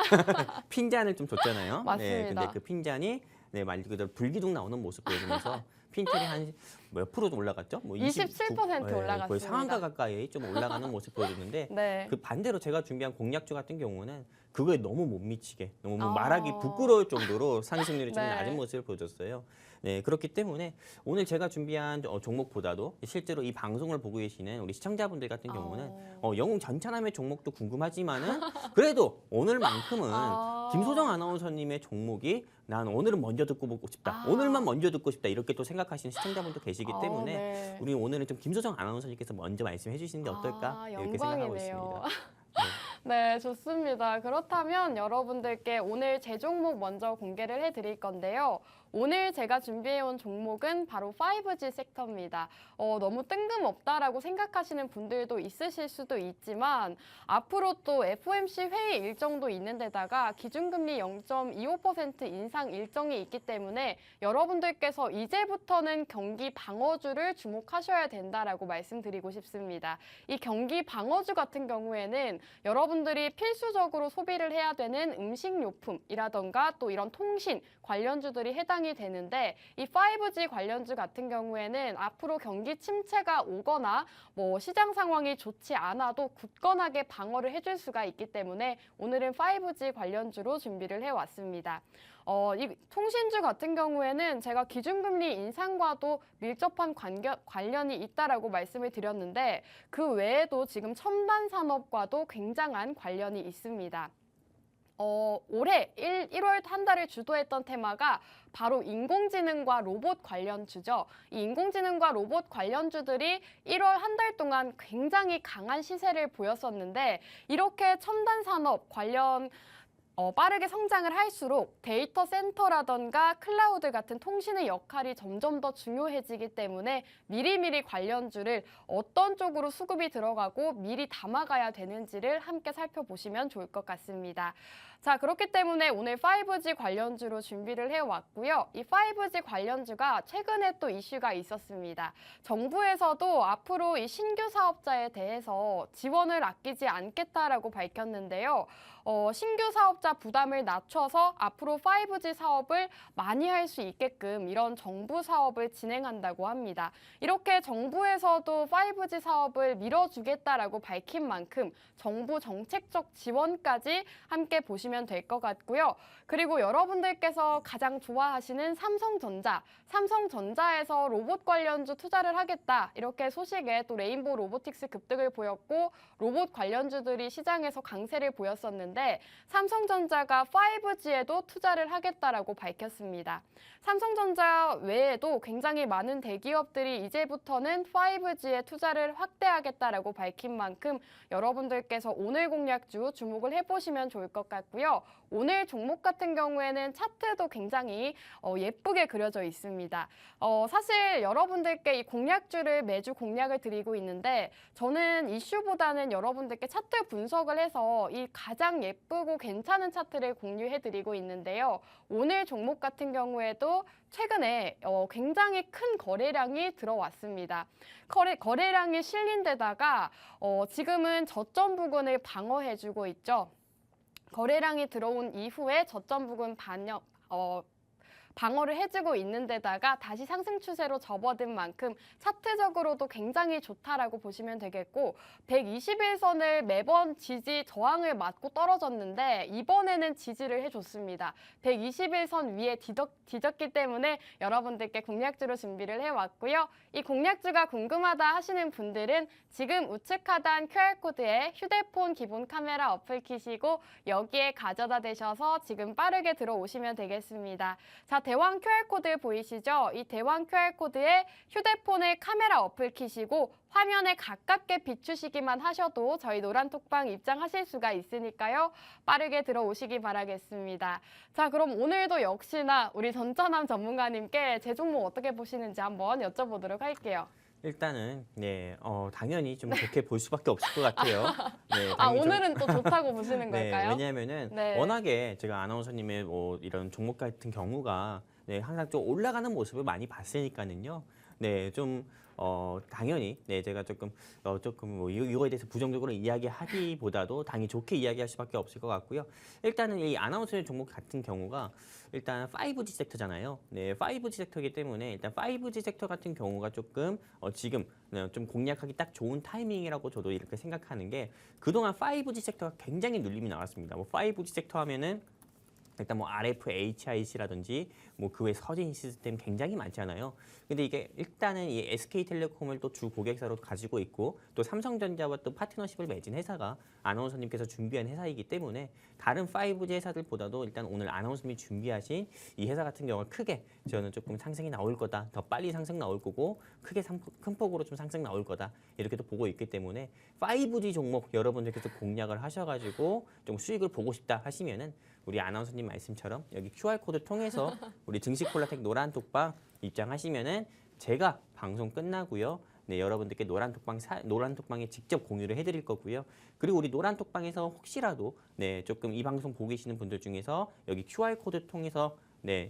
핀잔을 좀 줬잖아요. 맞습니다. 근데 그 핀잔이 말 그대로 불기둥 나오는 모습 보여주면서 핀텔이 한 몇 프로 좀 올라갔죠? 뭐 27% 올라갔습니다. 거의 상한가 가까이 좀 올라가는 모습 보여줬는데 네. 그 반대로 제가 준비한 공략주 같은 경우는 그거에 너무 못 미치게 너무 아. 말하기 부끄러울 정도로 상승률이 좀 네. 낮은 모습을 보여줬어요. 네, 그렇기 때문에 오늘 제가 준비한 종목보다도 실제로 이 방송을 보고 계시는 우리 시청자분들 같은 경우는 영웅 전차남의 종목도 궁금하지만은 그래도 오늘만큼은 김소정 아나운서님의 종목이 난 오늘은 먼저 듣고 보고 싶다. 오늘만 먼저 듣고 싶다. 이렇게 또 생각하시는 시청자분도 계시기 때문에 네. 우리 오늘은 좀 김소정 아나운서님께서 먼저 말씀해 주시는 게 어떨까? 이렇게 생각하고 영광이네요. 있습니다. 네, 좋습니다. 그렇다면 여러분들께 오늘 제 종목 먼저 공개를 해드릴 건데요. 오늘 제가 준비해온 종목은 바로 5G 섹터입니다. 너무 뜬금없다라고 생각하시는 분들도 있으실 수도 있지만 앞으로 또 FOMC 회의 일정도 있는 데다가 기준금리 0.25% 인상 일정이 있기 때문에 여러분들께서 이제부터는 경기 방어주를 주목하셔야 된다라고 말씀드리고 싶습니다. 이 경기 방어주 같은 경우에는 여러분들이 필수적으로 소비를 해야 되는 음식료품이라던가 또 이런 통신 관련주들이 해당이 되는데 이 5G 관련주 같은 경우에는 앞으로 경기 침체가 오거나 뭐 시장 상황이 좋지 않아도 굳건하게 방어를 해줄 수가 있기 때문에 오늘은 5G 관련주로 준비를 해왔습니다. 이 통신주 같은 경우에는 제가 기준금리 인상과도 밀접한 관련이 있다라고 말씀을 드렸는데 그 외에도 지금 첨단 산업과도 굉장한 관련이 있습니다. 올해 1월 한 달을 주도했던 테마가 바로 인공지능과 로봇 관련주죠. 이 인공지능과 로봇 관련주들이 1월 한 달 동안 굉장히 강한 시세를 보였었는데 이렇게 첨단 산업 관련 빠르게 성장을 할수록 데이터 센터라던가 클라우드 같은 통신의 역할이 점점 더 중요해지기 때문에 미리미리 관련주를 어떤 쪽으로 수급이 들어가고 미리 담아가야 되는지를 함께 살펴보시면 좋을 것 같습니다. 자, 그렇기 때문에 오늘 5G 관련주로 준비를 해왔고요. 이 5G 관련주가 최근에 또 이슈가 있었습니다. 정부에서도 앞으로 이 신규 사업자에 대해서 지원을 아끼지 않겠다라고 밝혔는데요. 신규 사업자 부담을 낮춰서 앞으로 5G 사업을 많이 할 수 있게끔 이런 정부 사업을 진행한다고 합니다. 이렇게 정부에서도 5G 사업을 밀어주겠다라고 밝힌 만큼 정부 정책적 지원까지 함께 보시면 될 것 같고요. 그리고 여러분들께서 가장 좋아하시는 삼성전자에서 로봇 관련주 투자를 하겠다. 이렇게 소식에 또 레인보우 로보틱스 급등을 보였고 로봇 관련주들이 시장에서 강세를 보였었는데 삼성전자가 5G에도 투자를 하겠다라고 밝혔습니다. 삼성전자 외에도 굉장히 많은 대기업들이 이제부터는 5G에 투자를 확대하겠다라고 밝힌 만큼 여러분들께서 오늘 공략주 주목을 해보시면 좋을 것 같고요. 오늘 종목 같은 경우에는 차트도 굉장히 예쁘게 그려져 있습니다. 사실 여러분들께 이 공략주를 매주 공략을 드리고 있는데 저는 이슈보다는 여러분들께 차트 분석을 해서 이 가장 예쁘고 괜찮은 차트를 공유해드리고 있는데요. 오늘 종목 같은 경우에도 최근에 굉장히 큰 거래량이 들어왔습니다. 거래량이 실린 데다가 지금은 저점 부근을 방어해주고 있죠. 거래량이 들어온 이후에 저점 부근 방어를 해주고 있는 데다가 다시 상승 추세로 접어든 만큼 차트적으로도 굉장히 좋다라고 보시면 되겠고 121선을 매번 지지 저항을 맞고 떨어졌는데 이번에는 지지를 해줬습니다. 121선 위에 뒤졌기 때문에 여러분들께 공략주로 준비를 해왔고요. 이 공략주가 궁금하다 하시는 분들은 지금 우측 하단 QR코드에 휴대폰 기본 카메라 어플 키시고 여기에 가져다 대셔서 지금 빠르게 들어오시면 되겠습니다. 자, 대왕 QR코드 보이시죠? 이 대왕 QR코드에 휴대폰의 카메라 어플 키시고 화면에 가깝게 비추시기만 하셔도 저희 노란톡방 입장하실 수가 있으니까요. 빠르게 들어오시기 바라겠습니다. 자, 그럼 오늘도 역시나 우리 전천남 전문가님께 제 종목 어떻게 보시는지 한번 여쭤보도록 할게요. 일단은 당연히 좀 좋게 볼 수밖에 없을 것 같아요. 네, 아, 당연히 좀- 오늘은 또 좋다고 보시는 네, 걸까요? 왜냐하면은 네. 워낙에 제가 아나운서님의 뭐 이런 종목 같은 경우가 항상 좀 올라가는 모습을 많이 봤으니까는요. 네, 좀 당연히 제가 조금 뭐 이거에 대해서 부정적으로 이야기하기보다도 당연히 좋게 이야기할 수밖에 없을 것 같고요. 일단은 이 아나운서의 종목 같은 경우가 일단 5G 섹터잖아요. 네, 5G 섹터이기 때문에 일단 5G 섹터 같은 경우가 조금 지금 좀 공략하기 딱 좋은 타이밍이라고 저도 이렇게 생각하는 게 그동안 5G 섹터가 굉장히 눌림이 나왔습니다. 뭐 5G 섹터 하면은 일단 뭐 RFHIC라든지 뭐 그 외 서진 시스템 굉장히 많잖아요. 근데 이게 일단은 이 SK텔레콤을 또 주 고객사로 가지고 있고 또 삼성전자와 또 파트너십을 맺은 회사가 아나운서님께서 준비한 회사이기 때문에 다른 5G 회사들보다도 일단 오늘 아나운서님이 준비하신 이 회사 같은 경우가 크게 저는 조금 상승이 나올 거다. 더 빨리 상승 나올 거고 크게 큰 폭으로 좀 상승 나올 거다. 이렇게도 보고 있기 때문에 5G 종목 여러분들께서 공략을 하셔가지고 좀 수익을 보고 싶다 하시면은 우리 아나운서님 말씀처럼 여기 QR코드 통해서 우리 증시콜라텍 노란톡방 입장하시면은 제가 방송 끝나고요. 네, 여러분들께 노란톡방에 직접 공유를 해드릴 거고요. 그리고 우리 노란톡방에서 혹시라도 조금 이 방송 보고 계시는 분들 중에서 여기 QR코드 통해서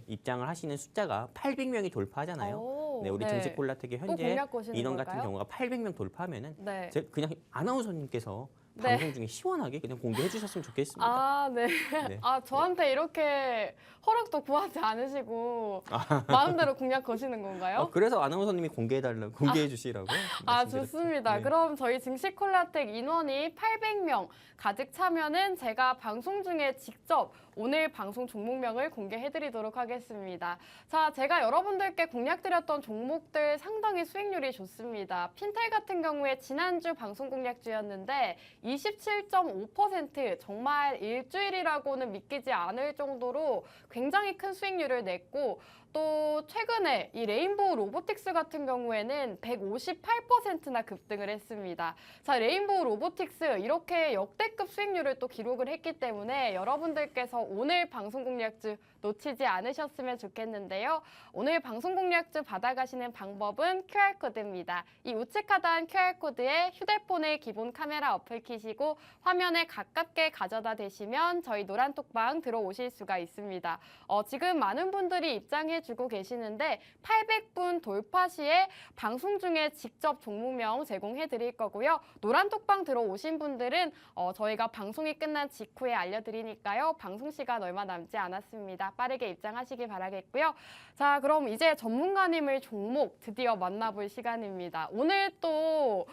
입장을 하시는 숫자가 800명이 돌파하잖아요. 오, 우리 네. 증시콜라텍이 또 현재 공략 거시는 인원 걸까요? 같은 경우가 800명 돌파하면은 네. 제가 그냥 아나운서님께서 네. 방송 중에 시원하게 그냥 공개해 주셨으면 좋겠습니다. 아, 네. 네. 아, 저한테 이렇게 허락도 구하지 않으시고 마음대로 공략 거시는 건가요? 그래서 아나운서님이 공개해 주시라고. 아, 말씀드렸죠. 좋습니다. 네. 그럼 저희 증시콜라텍 인원이 800명 가득 차면은 제가 방송 중에 직접 오늘 방송 종목명을 공개해드리도록 하겠습니다. 자, 제가 여러분들께 공략드렸던 종목들 상당히 수익률이 좋습니다. 핀텔 같은 경우에 지난주 방송 공략주였는데 27.5% 정말 일주일이라고는 믿기지 않을 정도로 굉장히 큰 수익률을 냈고 또 최근에 이 레인보우 로보틱스 같은 경우에는 158%나 급등을 했습니다. 자, 레인보우 로보틱스 이렇게 역대급 수익률을 또 기록을 했기 때문에 여러분들께서 오늘 방송 공략주 놓치지 않으셨으면 좋겠는데요. 오늘 방송 공략주 받아가시는 방법은 QR코드입니다. 이 우측 하단 QR코드에 휴대폰의 기본 카메라 어플 키시고 화면에 가깝게 가져다 대시면 저희 노란톡방 들어오실 수가 있습니다. 지금 많은 분들이 입장해주고 계시는데 800분 돌파 시에 방송 중에 직접 종목명 제공해 드릴 거고요. 노란톡방 들어오신 분들은 저희가 방송이 끝난 직후에 알려드리니까요. 방송 시간 얼마 남지 않았습니다. 빠르게 입장하시기 바라겠고요. 자, 그럼 이제 전문가님을 종목 드디어 만나볼 시간입니다. 오늘 또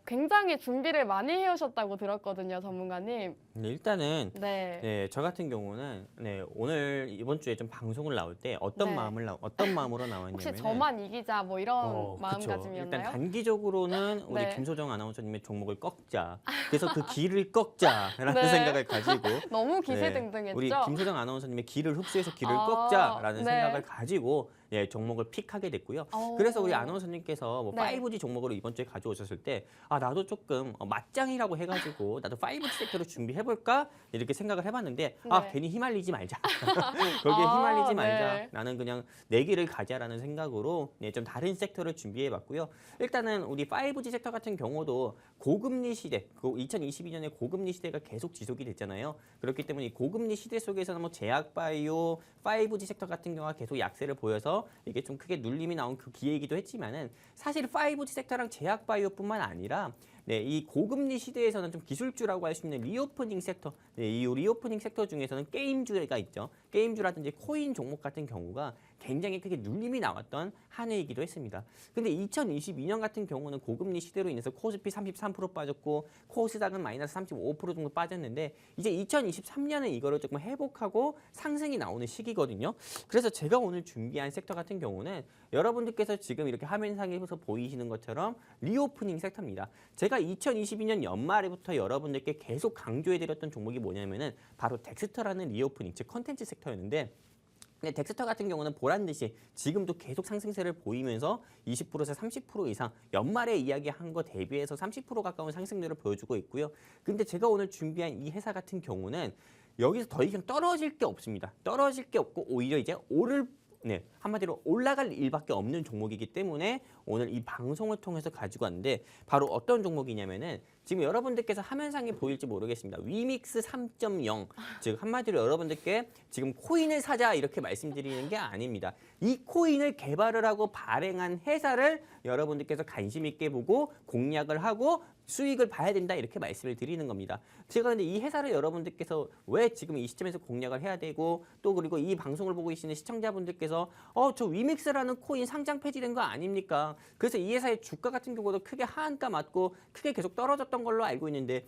굉장히 준비를 많이 해오셨다고 들었거든요, 전문가님. 일단은 네. 저 같은 경우는 오늘 이번 주에 좀 방송을 나올 때 어떤 네. 어떤 마음으로 나왔냐면 혹시 저만 이기자 뭐 이런 그쵸. 마음가짐이었나요? 일단 단기적으로는 우리 네. 김소정 아나운서님의 종목을 꺾자. 그래서 그 기를 꺾자라는 네. 생각을 가지고 너무 기세등등했죠? 우리 김소정 아나운서님의 기를 흡수해서 기를 아, 꺾자라는 네. 생각을 가지고 종목을 픽하게 됐고요. 어. 그래서 우리 아나운서님께서 뭐 네. 5G 종목으로 이번 주에 가져오셨을 때 나도 조금 맞짱이라고 해가지고 나도 5G 섹터를 준비해볼까 이렇게 생각을 해봤는데 네. 괜히 휘말리지 말자. 거기에 휘말리지 말자. 네. 나는 그냥 내 길을 가자라는 생각으로 좀 다른 섹터를 준비해봤고요. 일단은 우리 5G 섹터 같은 경우도 고금리 시대, 2022년에 고금리 시대가 계속 지속이 됐잖아요. 그렇기 때문에 이 고금리 시대 속에서는 뭐 제약바이오, 5G 섹터 같은 경우가 계속 약세를 보여서 이게 좀 크게 눌림이 나온 그 기회이기도 했지만은 사실 5G 섹터랑 제약바이오뿐만 아니라 이 고금리 시대에서는 좀 기술주라고 할 수 있는 리오프닝 섹터, 이 리오프닝 섹터 중에서는 게임주가 있죠. 게임주라든지 코인 종목 같은 경우가 굉장히 크게 눌림이 나왔던 한 해이기도 했습니다. 근데 2022년 같은 경우는 고금리 시대로 인해서 코스피 33% 빠졌고 코스닥은 마이너스 35% 정도 빠졌는데 이제 2023년에 이거를 조금 회복하고 상승이 나오는 시기거든요. 그래서 제가 오늘 준비한 섹터 같은 경우는 여러분들께서 지금 이렇게 화면상에서 보이시는 것처럼 리오프닝 섹터입니다. 제가 2022년 연말에부터 여러분들께 계속 강조해드렸던 종목이 뭐냐면은 바로 덱스터라는 리오프닝, 즉 컨텐츠 섹터였는데 근데 덱스터 같은 경우는 보란 듯이 지금도 계속 상승세를 보이면서 20%에서 30% 이상 연말에 이야기한 거 대비해서 30% 가까운 상승률을 보여주고 있고요. 근데 제가 오늘 준비한 이 회사 같은 경우는 여기서 더 이상 떨어질 게 없습니다. 떨어질 게 없고 오히려 이제 한마디로 올라갈 일밖에 없는 종목이기 때문에 오늘 이 방송을 통해서 가지고 왔는데 바로 어떤 종목이냐면은 지금 여러분들께서 화면상에 보일지 모르겠습니다. 위믹스 3.0 즉 한마디로 여러분들께 지금 코인을 사자 이렇게 말씀드리는 게 아닙니다. 이 코인을 개발을 하고 발행한 회사를 여러분들께서 관심 있게 보고 공략을 하고 수익을 봐야 된다 이렇게 말씀을 드리는 겁니다. 제가 근데 이 회사를 여러분들께서 왜 지금 이 시점에서 공략을 해야 되고 또 그리고 이 방송을 보고 계시는 시청자분들께서 저 위믹스라는 코인 상장 폐지된 거 아닙니까? 그래서 이 회사의 주가 같은 경우도 크게 하한가 맞고 크게 계속 떨어졌던 걸로 알고 있는데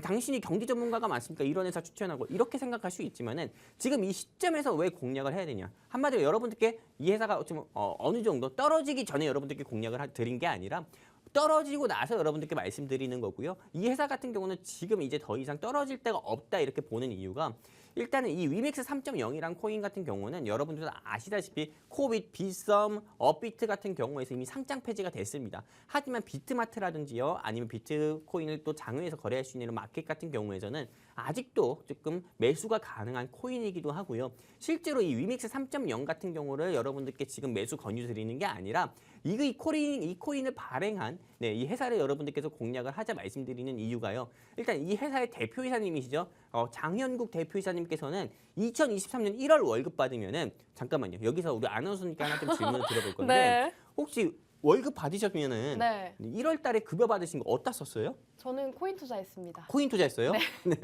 당신이 경제 전문가가 맞습니까? 이런 회사 추천하고 이렇게 생각할 수 있지만은 지금 이 시점에서 왜 공략을 해야 되냐? 한마디로 여러분들께 이 회사가 좀 어느 정도 떨어지기 전에 여러분들께 공략을 드린 게 아니라 떨어지고 나서 여러분들께 말씀드리는 거고요. 이 회사 같은 경우는 지금 이제 더 이상 떨어질 데가 없다 이렇게 보는 이유가 일단은 이 위믹스 3.0이란 코인 같은 경우는 여러분들도 아시다시피 코빗, 빗썸, 업비트 같은 경우에서 이미 상장 폐지가 됐습니다. 하지만 비트마트라든지요 아니면 비트코인을 또 장외에서 거래할 수 있는 마켓 같은 경우에서는 아직도 조금 매수가 가능한 코인이기도 하고요. 실제로 이 위믹스 3.0 같은 경우를 여러분들께 지금 매수 권유드리는 게 아니라 이 코인을 발행한 이 회사를 여러분들께서 공략을 하자 말씀드리는 이유가요. 일단 이 회사의 대표이사님이시죠. 장현국 대표이사님께서는 2023년 1월 월급 받으면은 잠깐만요. 여기서 우리 아나운서님께 하나 좀 질문을 드려볼 건데 네. 혹시 월급 받으셨면은 네. 1월 달에 급여 받으신 거 어디다 썼어요? 저는 코인 투자했습니다. 코인 투자했어요? 네.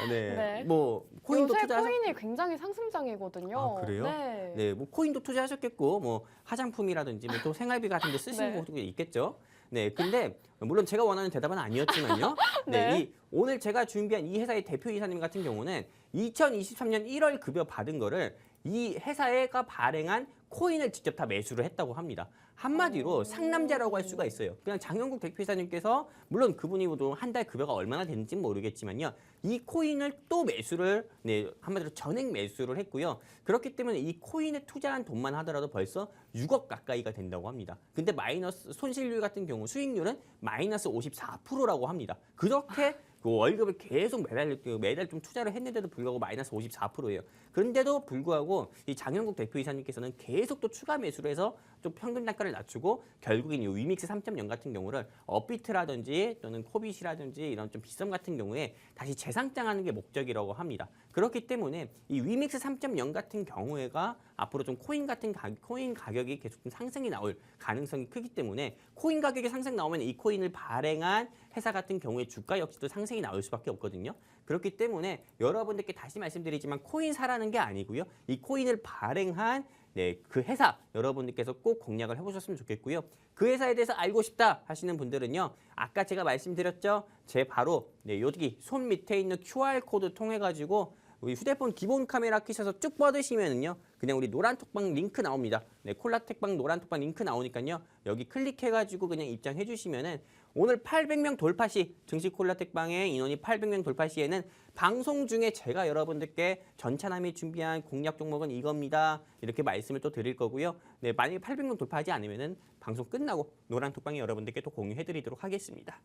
네. 네. 뭐 코인도 요새 투자하셨 코인이 굉장히 상승장이거든요. 아, 그래요? 네. 네, 뭐 코인도 투자하셨겠고 뭐 화장품이라든지 뭐 또 생활비 같은 데 쓰시는 네. 것도 있겠죠. 네, 근데 물론 제가 원하는 대답은 아니었지만요. 네. 오늘 제가 준비한 이 회사의 대표이사님 같은 경우는 2023년 1월 급여 받은 거를 이 회사가 발행한 코인을 직접 다 매수를 했다고 합니다. 한마디로 상남자라고 할 수가 있어요. 그냥 장영국 대표이사님께서 물론 그분이 한 달 급여가 얼마나 되는지는 모르겠지만요. 이 코인을 또 매수를 한마디로 전액 매수를 했고요. 그렇기 때문에 이 코인에 투자한 돈만 하더라도 벌써 6억 가까이가 된다고 합니다. 근데 마이너스 손실률 같은 경우 수익률은 마이너스 54%라고 합니다. 그렇게 그 월급을 계속 매달 좀 투자를 했는데도 불구하고 마이너스 54%예요. 그런데도 불구하고 이 장현국 대표이사님께서는 계속 또 추가 매수를 해서 좀 평균 단가를 낮추고 결국엔 이 위믹스 3.0 같은 경우를 업비트라든지 또는 코빗이라든지 이런 좀 비썸 같은 경우에 다시 재상장하는 게 목적이라고 합니다. 그렇기 때문에 이 위믹스 3.0 같은 경우에가 앞으로 좀 코인 가격이 계속 좀 상승이 나올 가능성이 크기 때문에 코인 가격이 상승 나오면 이 코인을 발행한 회사 같은 경우에 주가 역시도 상승이 나올 수밖에 없거든요. 그렇기 때문에 여러분들께 다시 말씀드리지만 코인 사라는 게 아니고요. 이 코인을 발행한 그 회사 여러분들께서 꼭 공략을 해보셨으면 좋겠고요. 그 회사에 대해서 알고 싶다 하시는 분들은요. 아까 제가 말씀드렸죠. 제 바로 여기 손 밑에 있는 QR코드 통해 가지고 우리 휴대폰 기본 카메라 켜셔서 쭉 뻗으시면은요. 그냥 우리 노란 톡방 링크 나옵니다. 콜라텍방 노란 톡방 링크 나오니까요. 여기 클릭해가지고 그냥 입장해 주시면은 오늘 800명 돌파 시 증시 콜라텍방의 인원이 800명 돌파 시에는 방송 중에 제가 여러분들께 전차남이 준비한 공략 종목은 이겁니다. 이렇게 말씀을 또 드릴 거고요. 만약에 800명 돌파하지 않으면은 방송 끝나고 노란 톡방에 여러분들께 또 공유해 드리도록 하겠습니다.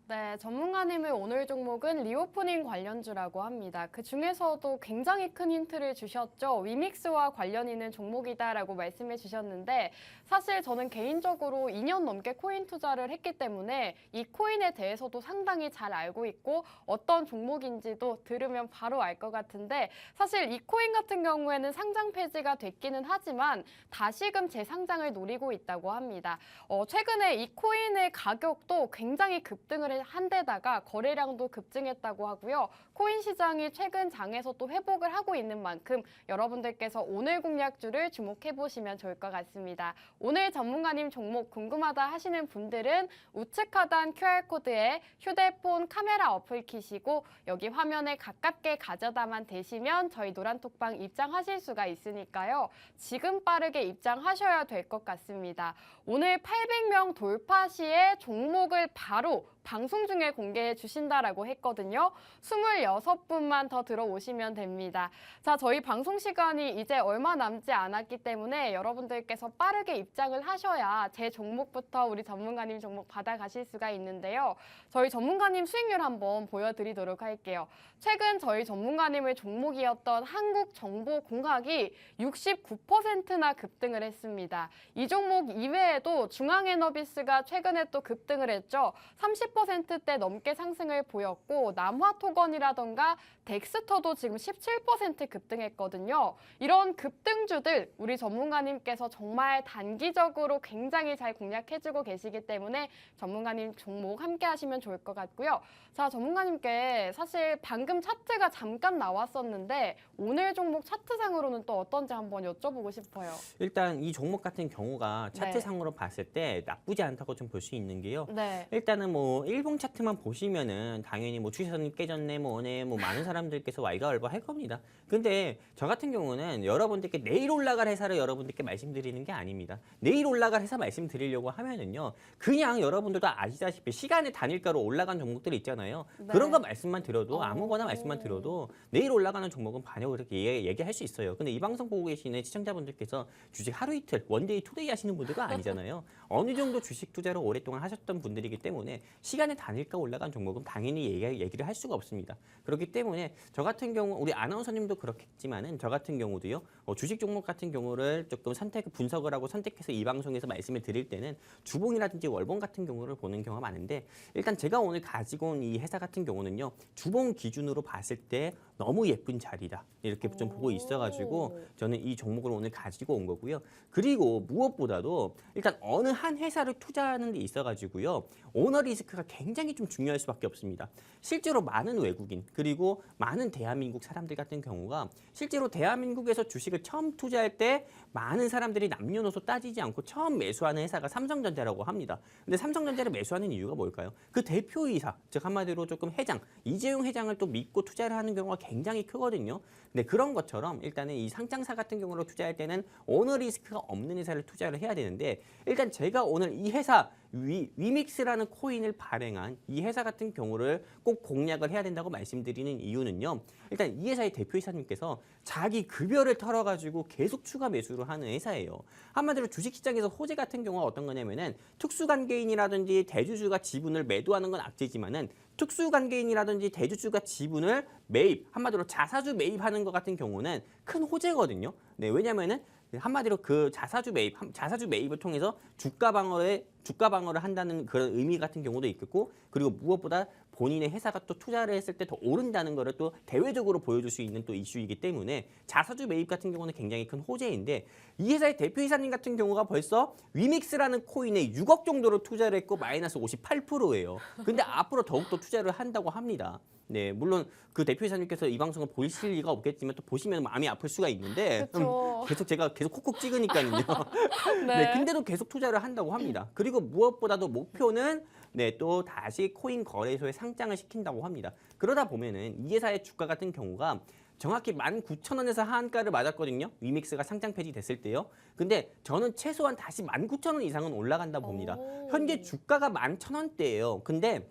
네, 전문가님의 오늘 종목은 리오프닝 관련주라고 합니다. 그 중에서도 굉장히 큰 힌트를 주셨죠. 위믹스와 관련 있는 종목이다라고 말씀해 주셨는데 사실 저는 개인적으로 2년 넘게 코인 투자를 했기 때문에 이 코인에 대해서도 상당히 잘 알고 있고 어떤 종목인지도 들으면 바로 알 것 같은데 사실 이 코인 같은 경우에는 상장 폐지가 됐기는 하지만 다시금 재상장을 노리고 있다고 합니다. 최근에 이 코인의 가격도 굉장히 급등을 한 데다가 거래량도 급증했다고 하고요. 코인 시장이 최근 장에서 또 회복을 하고 있는 만큼 여러분들께서 오늘 공략주를 주목해 보시면 좋을 것 같습니다. 오늘 전문가님 종목 궁금하다 하시는 분들은 우측 하단 QR코드에 휴대폰 카메라 어플 키시고 여기 화면에 가깝게 가져다만 대시면 저희 노란톡방 입장하실 수가 있으니까요. 지금 빠르게 입장하셔야 될 것 같습니다. 오늘 800명 돌파 시에 종목을 바로 방송 중에 공개해 주신다라고 했거든요. 26분만 더 들어오시면 됩니다. 자, 저희 방송 시간이 이제 얼마 남지 않았기 때문에 여러분들께서 빠르게 입장을 하셔야 제 종목부터 우리 전문가님 종목 받아가실 수가 있는데요. 저희 전문가님 수익률 한번 보여드리도록 할게요. 최근 저희 전문가님의 종목이었던 한국정보공학이 69%나 급등을 했습니다. 이 종목 이외에도 중앙에너비스가 최근에 또 급등을 했죠. 30%대 넘게 상승을 보였고 남화토건이라던가 덱스터도 지금 17% 급등했거든요. 이런 급등주들 우리 전문가님께서 정말 단기적으로 굉장히 잘 공략해주고 계시기 때문에 전문가님 종목 함께 하시면 좋을 것 같고요. 자, 전문가님께 사실 방금 차트가 잠깐 나왔었는데 오늘 종목 차트상으로는 또 어떤지 한번 여쭤보고 싶어요. 일단 이 종목 같은 경우가 차트상으로 봤을 때 나쁘지 않다고 좀 볼 수 있는 게요. 네. 일단은 뭐 일봉 차트만 보시면은 당연히 뭐 추세선이 깨졌네 뭐네 뭐 많은 사람들께서 왈가왈부 할 겁니다. 근데 저 같은 경우는 여러분들께 내일 올라갈 회사를 여러분들께 말씀드리는 게 아닙니다. 내일 올라갈 회사 말씀드리려고 하면은요. 그냥 여러분들도 아시다시피 시간의 단일가로 올라간 종목들이 있잖아요. 네. 그런 거 말씀만 드려도 아무거나 말씀만 드려도 내일 올라가는 종목은 반영을 이렇게 얘기할 수 있어요. 근데 이 방송 보고 계시는 시청자분들께서 주식 하루 이틀 원데이 투데이 하시는 분들도 아니잖아요. 어느 정도 주식 투자를 오랫동안 하셨던 분들이기 때문에 시간의 단일가 올라간 종목은 당연히 얘기를 할 수가 없습니다. 그렇기 때문에 저 같은 경우 우리 아나운서님도 그렇겠지만은 저 같은 경우도요. 주식 종목 같은 경우를 조금 분석을 하고 선택해서 이 방송에서 말씀을 드릴 때는 주봉이라든지 월봉 같은 경우를 보는 경우가 많은데 일단 제가 오늘 가지고 온 이 회사 같은 경우는요. 주봉 기준으로 봤을 때 너무 예쁜 자리다. 이렇게 좀 보고 있어가지고 저는 이 종목을 오늘 가지고 온 거고요. 그리고 무엇보다도 일단 어느 한 회사를 투자하는 데 있어가지고요. 오너 리스크가 굉장히 좀 중요할 수밖에 없습니다. 실제로 많은 외국인 그리고 많은 대한민국 사람들 같은 경우가 실제로 대한민국에서 주식을 처음 투자할 때 많은 사람들이 남녀노소 따지지 않고 처음 매수하는 회사가 삼성전자라고 합니다. 근데 삼성전자를 매수하는 이유가 뭘까요? 그 대표이사, 즉 한마디로 조금 회장, 이재용 회장을 또 믿고 투자를 하는 경우가 굉장히 크거든요. 근데 그런 것처럼 일단은 이 상장사 같은 경우로 투자할 때는 오너 리스크가 없는 회사를 투자를 해야 되는데 일단 제가 오늘 이 회사 위믹스라는 코인을 발행한 이 회사 같은 경우를 꼭 공략을 해야 된다고 말씀드리는 이유는요. 일단 이 회사의 대표이사님께서 자기 급여를 털어가지고 계속 추가 매수를 하는 회사예요. 한마디로 주식시장에서 호재 같은 경우가 어떤 거냐면은 특수관계인이라든지 대주주가 지분을 매도하는 건 악재지만은 특수관계인이라든지 대주주가 지분을 매입, 한마디로 자사주 매입하는 것 같은 경우는 큰 호재거든요. 네, 왜냐면은 한마디로 그 자사주 매입을 통해서 주가 방어를 한다는 그런 의미 같은 경우도 있겠고, 그리고 무엇보다 본인의 회사가 또 투자를 했을 때 더 오른다는 거를 또 대외적으로 보여줄 수 있는 또 이슈이기 때문에 자사주 매입 같은 경우는 굉장히 큰 호재인데, 이 회사의 대표이사님 같은 경우가 벌써 위믹스라는 코인에 6억 정도를 투자를 했고 마이너스 58%예요. 근데 앞으로 더욱더 투자를 한다고 합니다. 네, 물론 그 대표이사님께서 이 방송을 보실 리가 없겠지만 또 보시면 마음이 아플 수가 있는데 제가 계속 콕콕 찍으니까요. 네, 근데도 계속 투자를 한다고 합니다. 그리고 무엇보다도 목표는 또 다시 코인 거래소에 상장을 시킨다고 합니다. 그러다 보면은 이 회사의 주가 같은 경우가 정확히 19,000원에서 하한가를 맞았거든요. 위믹스가 상장 폐지됐을 때요. 근데 저는 최소한 다시 19,000원 이상은 올라간다 봅니다. 현재 주가가 11,000원대예요. 근데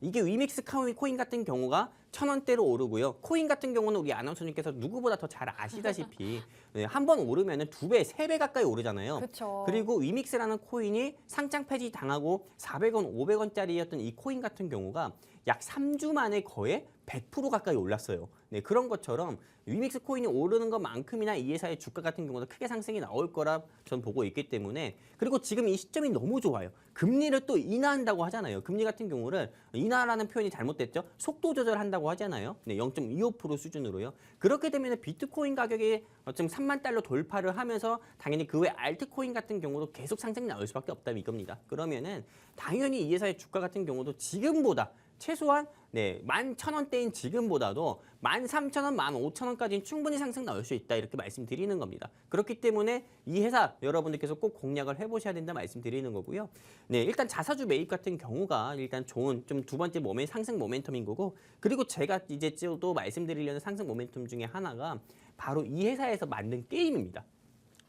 이게 위믹스 코인 같은 경우가 1,000원대로 오르고요. 코인 같은 경우는 우리 아나운서님께서 누구보다 더 잘 아시다시피 한 번 오르면은 2배, 3배 가까이 오르잖아요. 그쵸. 그리고 위믹스라는 코인이 상장 폐지 당하고 400원, 500원짜리였던 이 코인 같은 경우가 약 3주 만에 거의 100% 가까이 올랐어요. 네, 그런 것처럼 위믹스 코인이 오르는 것만큼이나 이 회사의 주가 같은 경우도 크게 상승이 나올 거라 전 보고 있기 때문에, 그리고 지금 이 시점이 너무 좋아요. 금리를 또 인하한다고 하잖아요. 금리 같은 경우를 인하라는 표현이 잘못됐죠. 속도 조절한다고 하잖아요. 네, 0.25% 수준으로요. 그렇게 되면 비트코인 가격이 지금 3만 달러 돌파를 하면서 당연히 그 외 알트코인 같은 경우도 계속 상승이 나올 수밖에 없다 이겁니다. 그러면은 당연히 이 회사의 주가 같은 경우도 지금보다 최소한 11,000원대인 지금보다도 13,000원, 15,000원까지는 충분히 상승 나올 수 있다 이렇게 말씀드리는 겁니다. 그렇기 때문에 이 회사 여러분들께서 꼭 공략을 해보셔야 된다 말씀드리는 거고요. 네, 일단 자사주 매입 같은 경우가 일단 좋은 좀 두 번째 상승 모멘텀인 거고, 그리고 제가 이제 또 말씀드리려는 상승 모멘텀 중에 하나가 바로 이 회사에서 만든 게임입니다.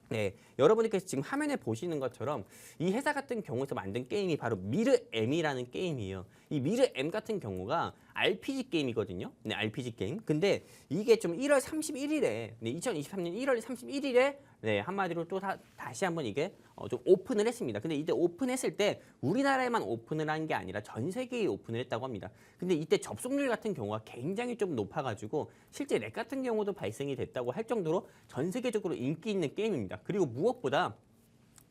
네, 여러분들께서 지금 화면에 보시는 것처럼 이 회사 같은 경우에서 만든 게임이 바로 미르M이라는 게임이에요. 이 미르M 같은 경우가 RPG 게임이거든요. 네, RPG 게임. 근데 이게 좀 1월 31일에, 네, 2023년 1월 31일에 네, 한마디로 또 다시 한번 이게 좀 오픈을 했습니다. 근데 이때 오픈했을 때 우리나라에만 오픈을 한 게 아니라 전 세계에 오픈을 했다고 합니다. 근데 이때 접속률 같은 경우가 굉장히 좀 높아가지고 실제 렉 같은 경우도 발생이 됐다고 할 정도로 전 세계적으로 인기 있는 게임입니다. 그리고 무엇보다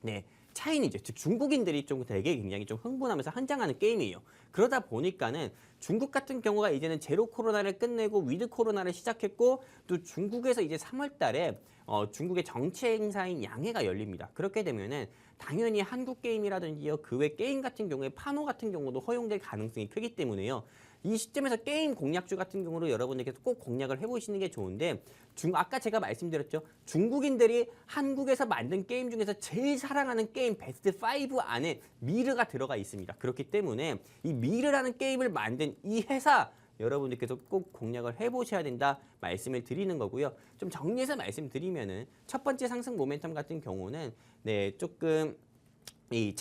네, 차이니즈, 즉 중국인들이 좀 되게 굉장히 좀 흥분하면서 한장하는 게임이에요. 그러다 보니까는 중국 같은 경우가 이제는 제로 코로나를 끝내고 위드 코로나를 시작했고 또 중국에서 이제 3월 달에 중국의 정치 행사인 양해가 열립니다. 그렇게 되면은 당연히 한국 게임이라든지요, 그 외 게임 같은 경우에 파노 같은 경우도 허용될 가능성이 크기 때문에요. 이 시점에서 게임 공략주 같은 경우로 여러분들께서 꼭 공략을 해보시는 게 좋은데 아까 제가 말씀드렸죠. 중국인들이 한국에서 만든 게임 중에서 제일 사랑하는 게임 베스트 5 안에 미르가 들어가 있습니다. 그렇기 때문에 이 미르라는 게임을 만든 이 회사 여러분들께서 꼭 공략을 해보셔야 된다 말씀을 드리는 거고요. 좀 정리해서 말씀드리면은 첫 번째 상승 모멘텀 같은 경우는 네, 조금 이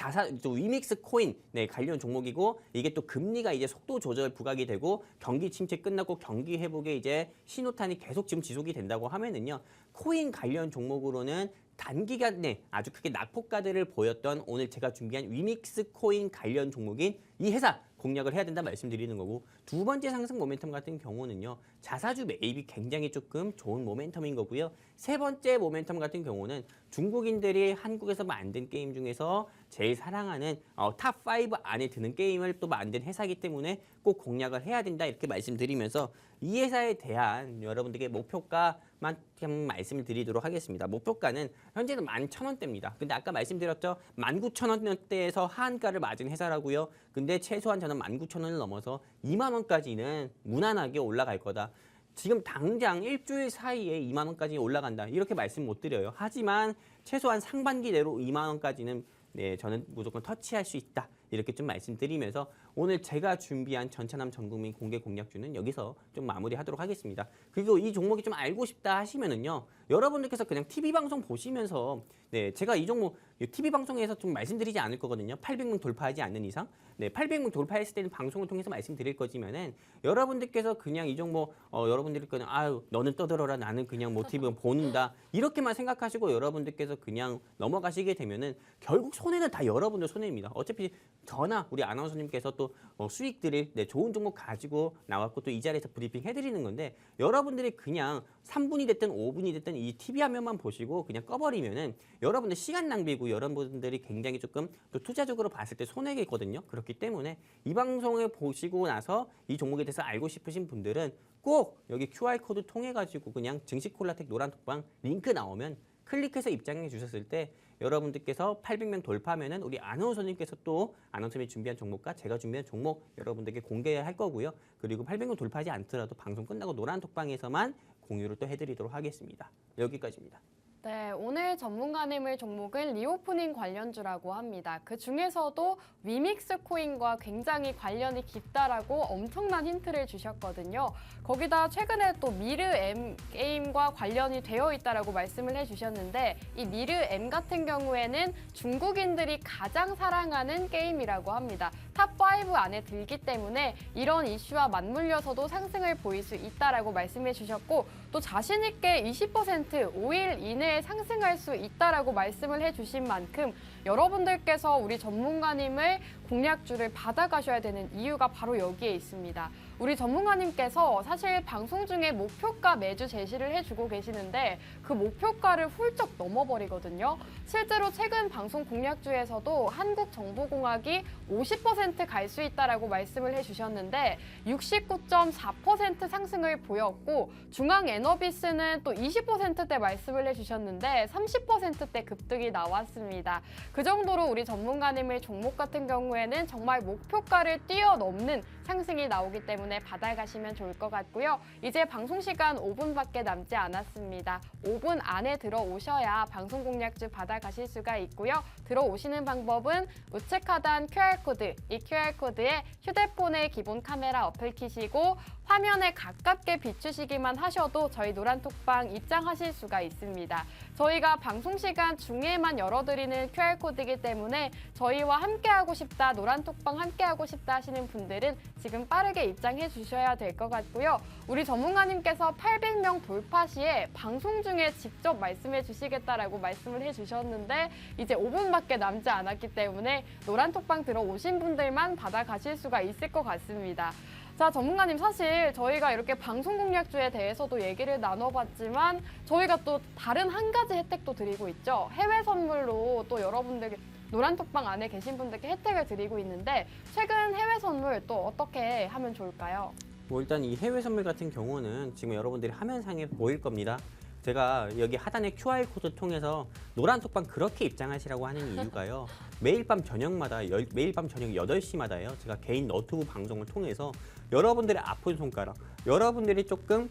위믹스 코인 네, 관련 종목이고 이게 또 금리가 이제 속도 조절 부각이 되고 경기 침체 끝나고 경기 회복에 이제 신호탄이 계속 지금 지속이 된다고 하면은요. 코인 관련 종목으로는 단기간에 아주 크게 낙폭가들을 보였던 오늘 제가 준비한 위믹스 코인 관련 종목인 이 회사 공략을 해야 된다 말씀드리는 거고 두 번째 상승 모멘텀 같은 경우는요. 자사주 매입이 굉장히 조금 좋은 모멘텀인 거고요. 세 번째 모멘텀 같은 경우는 중국인들이 한국에서 만든 게임 중에서 제일 사랑하는 탑5 안에 드는 게임을 또 만든 회사이기 때문에 꼭 공략을 해야 된다 이렇게 말씀드리면서 이 회사에 대한 여러분들께 목표가만 좀 말씀을 드리도록 하겠습니다. 목표가는 현재는 11,000원대입니다. 근데 아까 말씀드렸죠. 19,000원대에서 하한가를 맞은 회사라고요. 근데 최소한 저는 19,000원을 넘어서 2만 원까지는 무난하게 올라갈 거다. 지금 당장 일주일 사이에 2만 원까지 올라간다. 이렇게 말씀 못 드려요. 하지만 최소한 상반기 내로 2만 원까지는 네, 저는 무조건 터치할 수 있다. 이렇게 좀 말씀드리면서 오늘 제가 준비한 전차남 전국민 공개 공략주는 여기서 좀 마무리하도록 하겠습니다. 그리고 이 종목이 좀 알고 싶다 하시면은요. 여러분들께서 그냥 TV 방송 보시면서 네, 제가 이 종목 TV 방송에서 좀 말씀드리지 않을 거거든요. 800명 돌파하지 않는 이상. 네, 800명 돌파했을 때는 방송을 통해서 말씀드릴 거지만은 여러분들께서 그냥 이 종목 여러분들이 그냥 아유, 너는 떠들어라. 나는 그냥 뭐 TV 보는다. 이렇게만 생각하시고 여러분들께서 그냥 넘어가시게 되면은 결국 손해는 다 여러분들 손해입니다. 어차피 저나 우리 아나운서님께서 또 수익들을 네, 좋은 종목 가지고 나왔고 또 이 자리에서 브리핑 해드리는 건데 여러분들이 그냥 3분이 됐든 5분이 됐든 이 TV 화면만 보시고 그냥 꺼버리면은 여러분들 시간 낭비고 여러분들이 굉장히 조금 또 투자적으로 봤을 때 손해겠거든요. 그렇기 때문에 이 방송을 보시고 나서 이 종목에 대해서 알고 싶으신 분들은 꼭 여기 QR코드 통해 가지고 그냥 증시 콜라텍 노란 톡방 링크 나오면 클릭해서 입장해 주셨을 때 여러분들께서 800명 돌파하면은 우리 아나운서님께서 또 아나운서님이 준비한 종목과 제가 준비한 종목 여러분들께 공개할 거고요. 그리고 800명 돌파하지 않더라도 방송 끝나고 노란 톡방에서만 공유를 또 해드리도록 하겠습니다. 여기까지입니다. 네, 오늘 전문가님의 종목은 리오프닝 관련주라고 합니다. 그 중에서도 위믹스 코인과 굉장히 관련이 깊다라고 엄청난 힌트를 주셨거든요. 거기다 최근에 또 미르M 게임과 관련이 되어 있다라고 말씀을 해주셨는데 이 미르M 같은 경우에는 중국인들이 가장 사랑하는 게임이라고 합니다. 탑5 안에 들기 때문에 이런 이슈와 맞물려서도 상승을 보일 수 있다라고 말씀해 주셨고 또 자신 있게 20% 5일 이내에 상승할 수 있다라고 말씀을 해주신 만큼 여러분들께서 우리 전문가님을 공략주를 받아가셔야 되는 이유가 바로 여기에 있습니다. 우리 전문가님께서 사실 방송 중에 목표가 매주 제시를 해주고 계시는데 그 목표가를 훌쩍 넘어버리거든요. 실제로 최근 방송 공략주에서도 한국정보공학이 50% 갈 수 있다라고 말씀을 해주셨는데 69.4% 상승을 보였고 중앙에너비스는 또 20%대 말씀을 해주셨는데 30%대 급등이 나왔습니다. 그 정도로 우리 전문가님의 종목 같은 경우에는 정말 목표가를 뛰어넘는 상승이 나오기 때문에 안에 받아가시면 좋을 것 같고요. 이제 방송 시간 5분밖에 남지 않았습니다. 5분 안에 들어오셔야 방송 공략주 받아가실 수가 있고요. 들어오시는 방법은 우측 하단 QR코드, 이 QR코드에 휴대폰의 기본 카메라 어플 키시고 화면에 가깝게 비추시기만 하셔도 저희 노란톡방 입장하실 수가 있습니다. 저희가 방송 시간 중에만 열어드리는 QR코드이기 때문에 저희와 함께하고 싶다, 노란톡방 함께하고 싶다 하시는 분들은 지금 빠르게 입장해 주셔야 될 것 같고요. 우리 전문가님께서 800명 돌파 시에 방송 중에 직접 말씀해 주시겠다라고 말씀을 해 주셨는데 이제 5분밖에 남지 않았기 때문에 노란톡방 들어오신 분들만 받아가실 수가 있을 것 같습니다. 자, 전문가님, 사실 저희가 이렇게 방송 공략주에 대해서도 얘기를 나눠봤지만 저희가 또 다른 한 가지 혜택도 드리고 있죠. 해외 선물로 또 여러분들 노란톡방 안에 계신 분들께 혜택을 드리고 있는데 최근 해외 선물 또 어떻게 하면 좋을까요? 뭐 일단 이 해외 선물 같은 경우는 지금 여러분들이 화면상에 보일 겁니다. 제가 여기 하단에 QR코드 통해서 노란톡방 그렇게 입장하시라고 하는 이유가요. 매일 밤 저녁마다, 매일 밤 저녁 8시마다요. 제가 개인 너튜브 방송을 통해서 여러분들의 아픈 손가락, 여러분들이 조금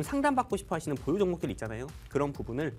상담받고 싶어 하시는 보유 종목들 있잖아요. 그런 부분을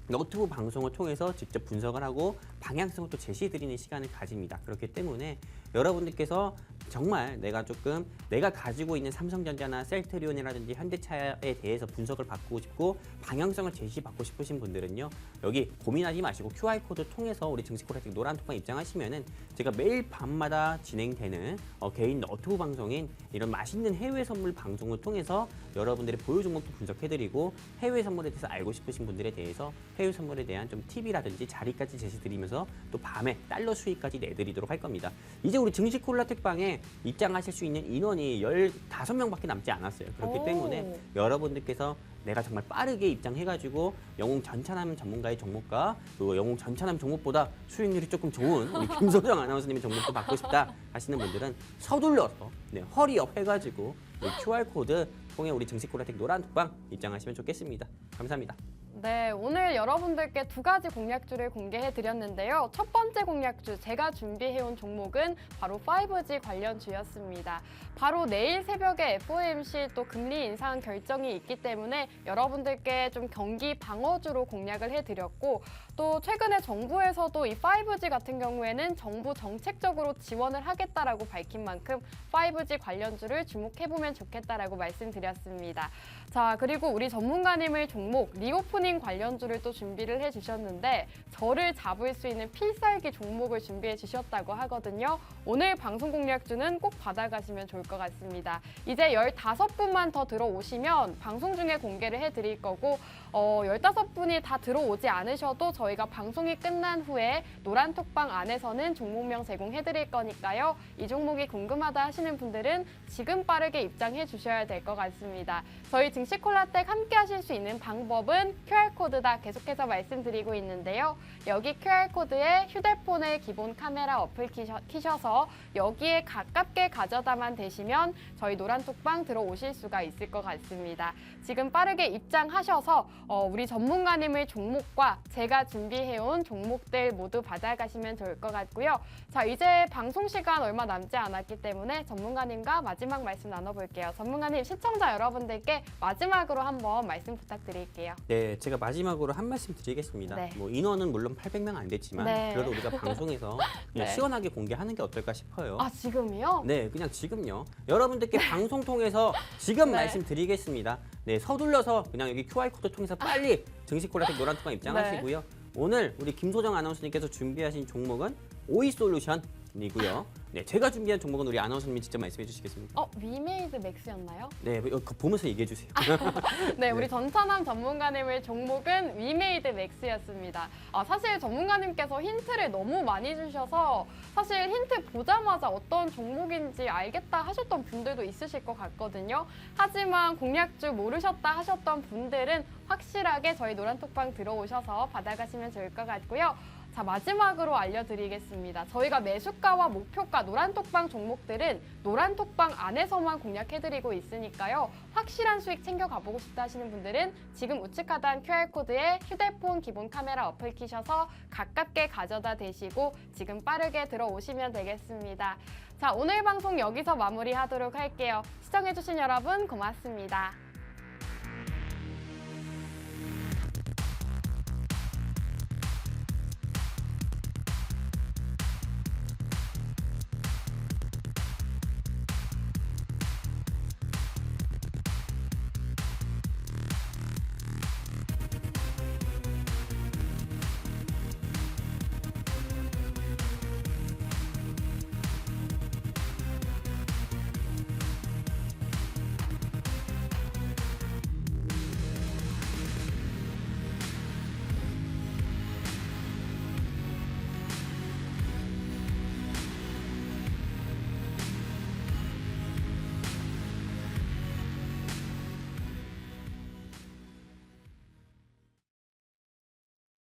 너튜브 방송을 통해서 직접 분석을 하고 방향성을 또 제시해드리는 시간을 가집니다. 그렇기 때문에 여러분들께서 정말 내가 가지고 있는 삼성전자나 셀트리온이라든지 현대차에 대해서 분석을 받고 싶고 방향성을 제시받고 싶으신 분들은요. 여기 고민하지 마시고 QR코드 통해서 우리 증시코레틱 노란톡방 입장하시면은 제가 매일 밤마다 진행되는 개인 너튜브 방송인 이런 맛있는 해외 선물 방송을 통해서 여러분들의 보유 종목도 분석해드리고 해외 선물에 대해서 알고 싶으신 분들에 대해서 해외 선물에 대한 좀 팁이라든지 자리까지 제시드리면서 또 밤에 달러 수익까지 내드리도록 할 겁니다. 이제 우리 증시콜라텍방에 입장하실 수 있는 인원이 15명밖에 남지 않았어요. 그렇기 때문에 여러분들께서 내가 정말 빠르게 입장해가지고 영웅 전차남 전문가의 종목과 또 영웅 전차남 종목보다 수익률이 조금 좋은 우리 김소정 아나운서님의 종목도 받고 싶다 하시는 분들은 서둘러서 허리업 해가지고 QR코드 통해 우리 증시콜라텍 노란톡방 입장하시면 좋겠습니다. 감사합니다. 네, 오늘 여러분들께 두 가지 공략주를 공개해 드렸는데요. 첫 번째 공략주, 제가 준비해온 종목은 바로 5G 관련주였습니다. 바로 내일 새벽에 FOMC 또 금리 인상 결정이 있기 때문에 여러분들께 좀 경기 방어주로 공략을 해드렸고 또 최근에 정부에서도 이 5G 같은 경우에는 정부 정책적으로 지원을 하겠다라고 밝힌 만큼 5G 관련주를 주목해보면 좋겠다라고 말씀드렸습니다. 자, 그리고 우리 전문가님의 종목 리오프닝 관련주를 또 준비를 해주셨는데 저를 잡을 수 있는 필살기 종목을 준비해 주셨다고 하거든요. 오늘 방송 공략주는 꼭 받아가시면 좋을 것 같습니다. 이제 15분만 더 들어오시면 방송 중에 공개를 해드릴 거고 15분이 다 들어오지 않으셔도 저희가 방송이 끝난 후에 노란톡방 안에서는 종목명 제공해드릴 거니까요. 이 종목이 궁금하다 하시는 분들은 지금 빠르게 입장해 주셔야 될 것 같습니다. 저희 증시콜라텍 함께 하실 수 있는 방법은 QR코드다 계속해서 말씀드리고 있는데요. 여기 QR코드에 휴대폰의 기본 카메라 어플 키셔서 여기에 가깝게 가져다만 대시면 저희 노란톡방 들어오실 수가 있을 것 같습니다. 지금 빠르게 입장하셔서 우리 전문가님의 종목과 제가 준비해온 종목들 모두 받아가시면 좋을 것 같고요. 자, 이제 방송 시간 얼마 남지 않았기 때문에 전문가님과 마지막 말씀 나눠볼게요. 전문가님, 시청자 여러분들께 마지막으로 한번 말씀 부탁드릴게요. 네, 제가 마지막으로 한 말씀 드리겠습니다. 네. 뭐 인원은 물론 800명 안 됐지만 네. 그래도 우리가 방송에서 그냥 네. 시원하게 공개하는 게 어떨까 싶어요. 아, 지금이요? 네, 그냥 지금요. 여러분들께 방송 통해서 지금 네. 말씀드리겠습니다. 네, 서둘러서 그냥 여기 QR코드 통해서 빨리 증시콜라텍 노란톡방 입장하시고요. 오늘 우리 김소정 아나운서님께서 준비하신 종목은 오이솔루션이고요. 네, 제가 준비한 종목은 우리 아나운서님이 직접 말씀해 주시겠습니까? 위메이드 맥스였나요? 네, 그거 보면서 얘기해 주세요. 네, 우리 전차남 전문가님의 종목은 위메이드 맥스였습니다. 사실 전문가님께서 힌트를 너무 많이 주셔서 사실 힌트 보자마자 어떤 종목인지 알겠다 하셨던 분들도 있으실 것 같거든요. 하지만 공략주 모르셨다 하셨던 분들은 확실하게 저희 노란톡방 들어오셔서 받아가시면 좋을 것 같고요. 자, 마지막으로 알려드리겠습니다. 저희가 매수가와 목표가 노란톡방 종목들은 노란톡방 안에서만 공략해드리고 있으니까요. 확실한 수익 챙겨가보고 싶다 하시는 분들은 지금 우측하단 QR코드에 휴대폰 기본 카메라 어플 키셔서 가깝게 가져다 대시고 지금 빠르게 들어오시면 되겠습니다. 자, 오늘 방송 여기서 마무리하도록 할게요. 시청해주신 여러분 고맙습니다.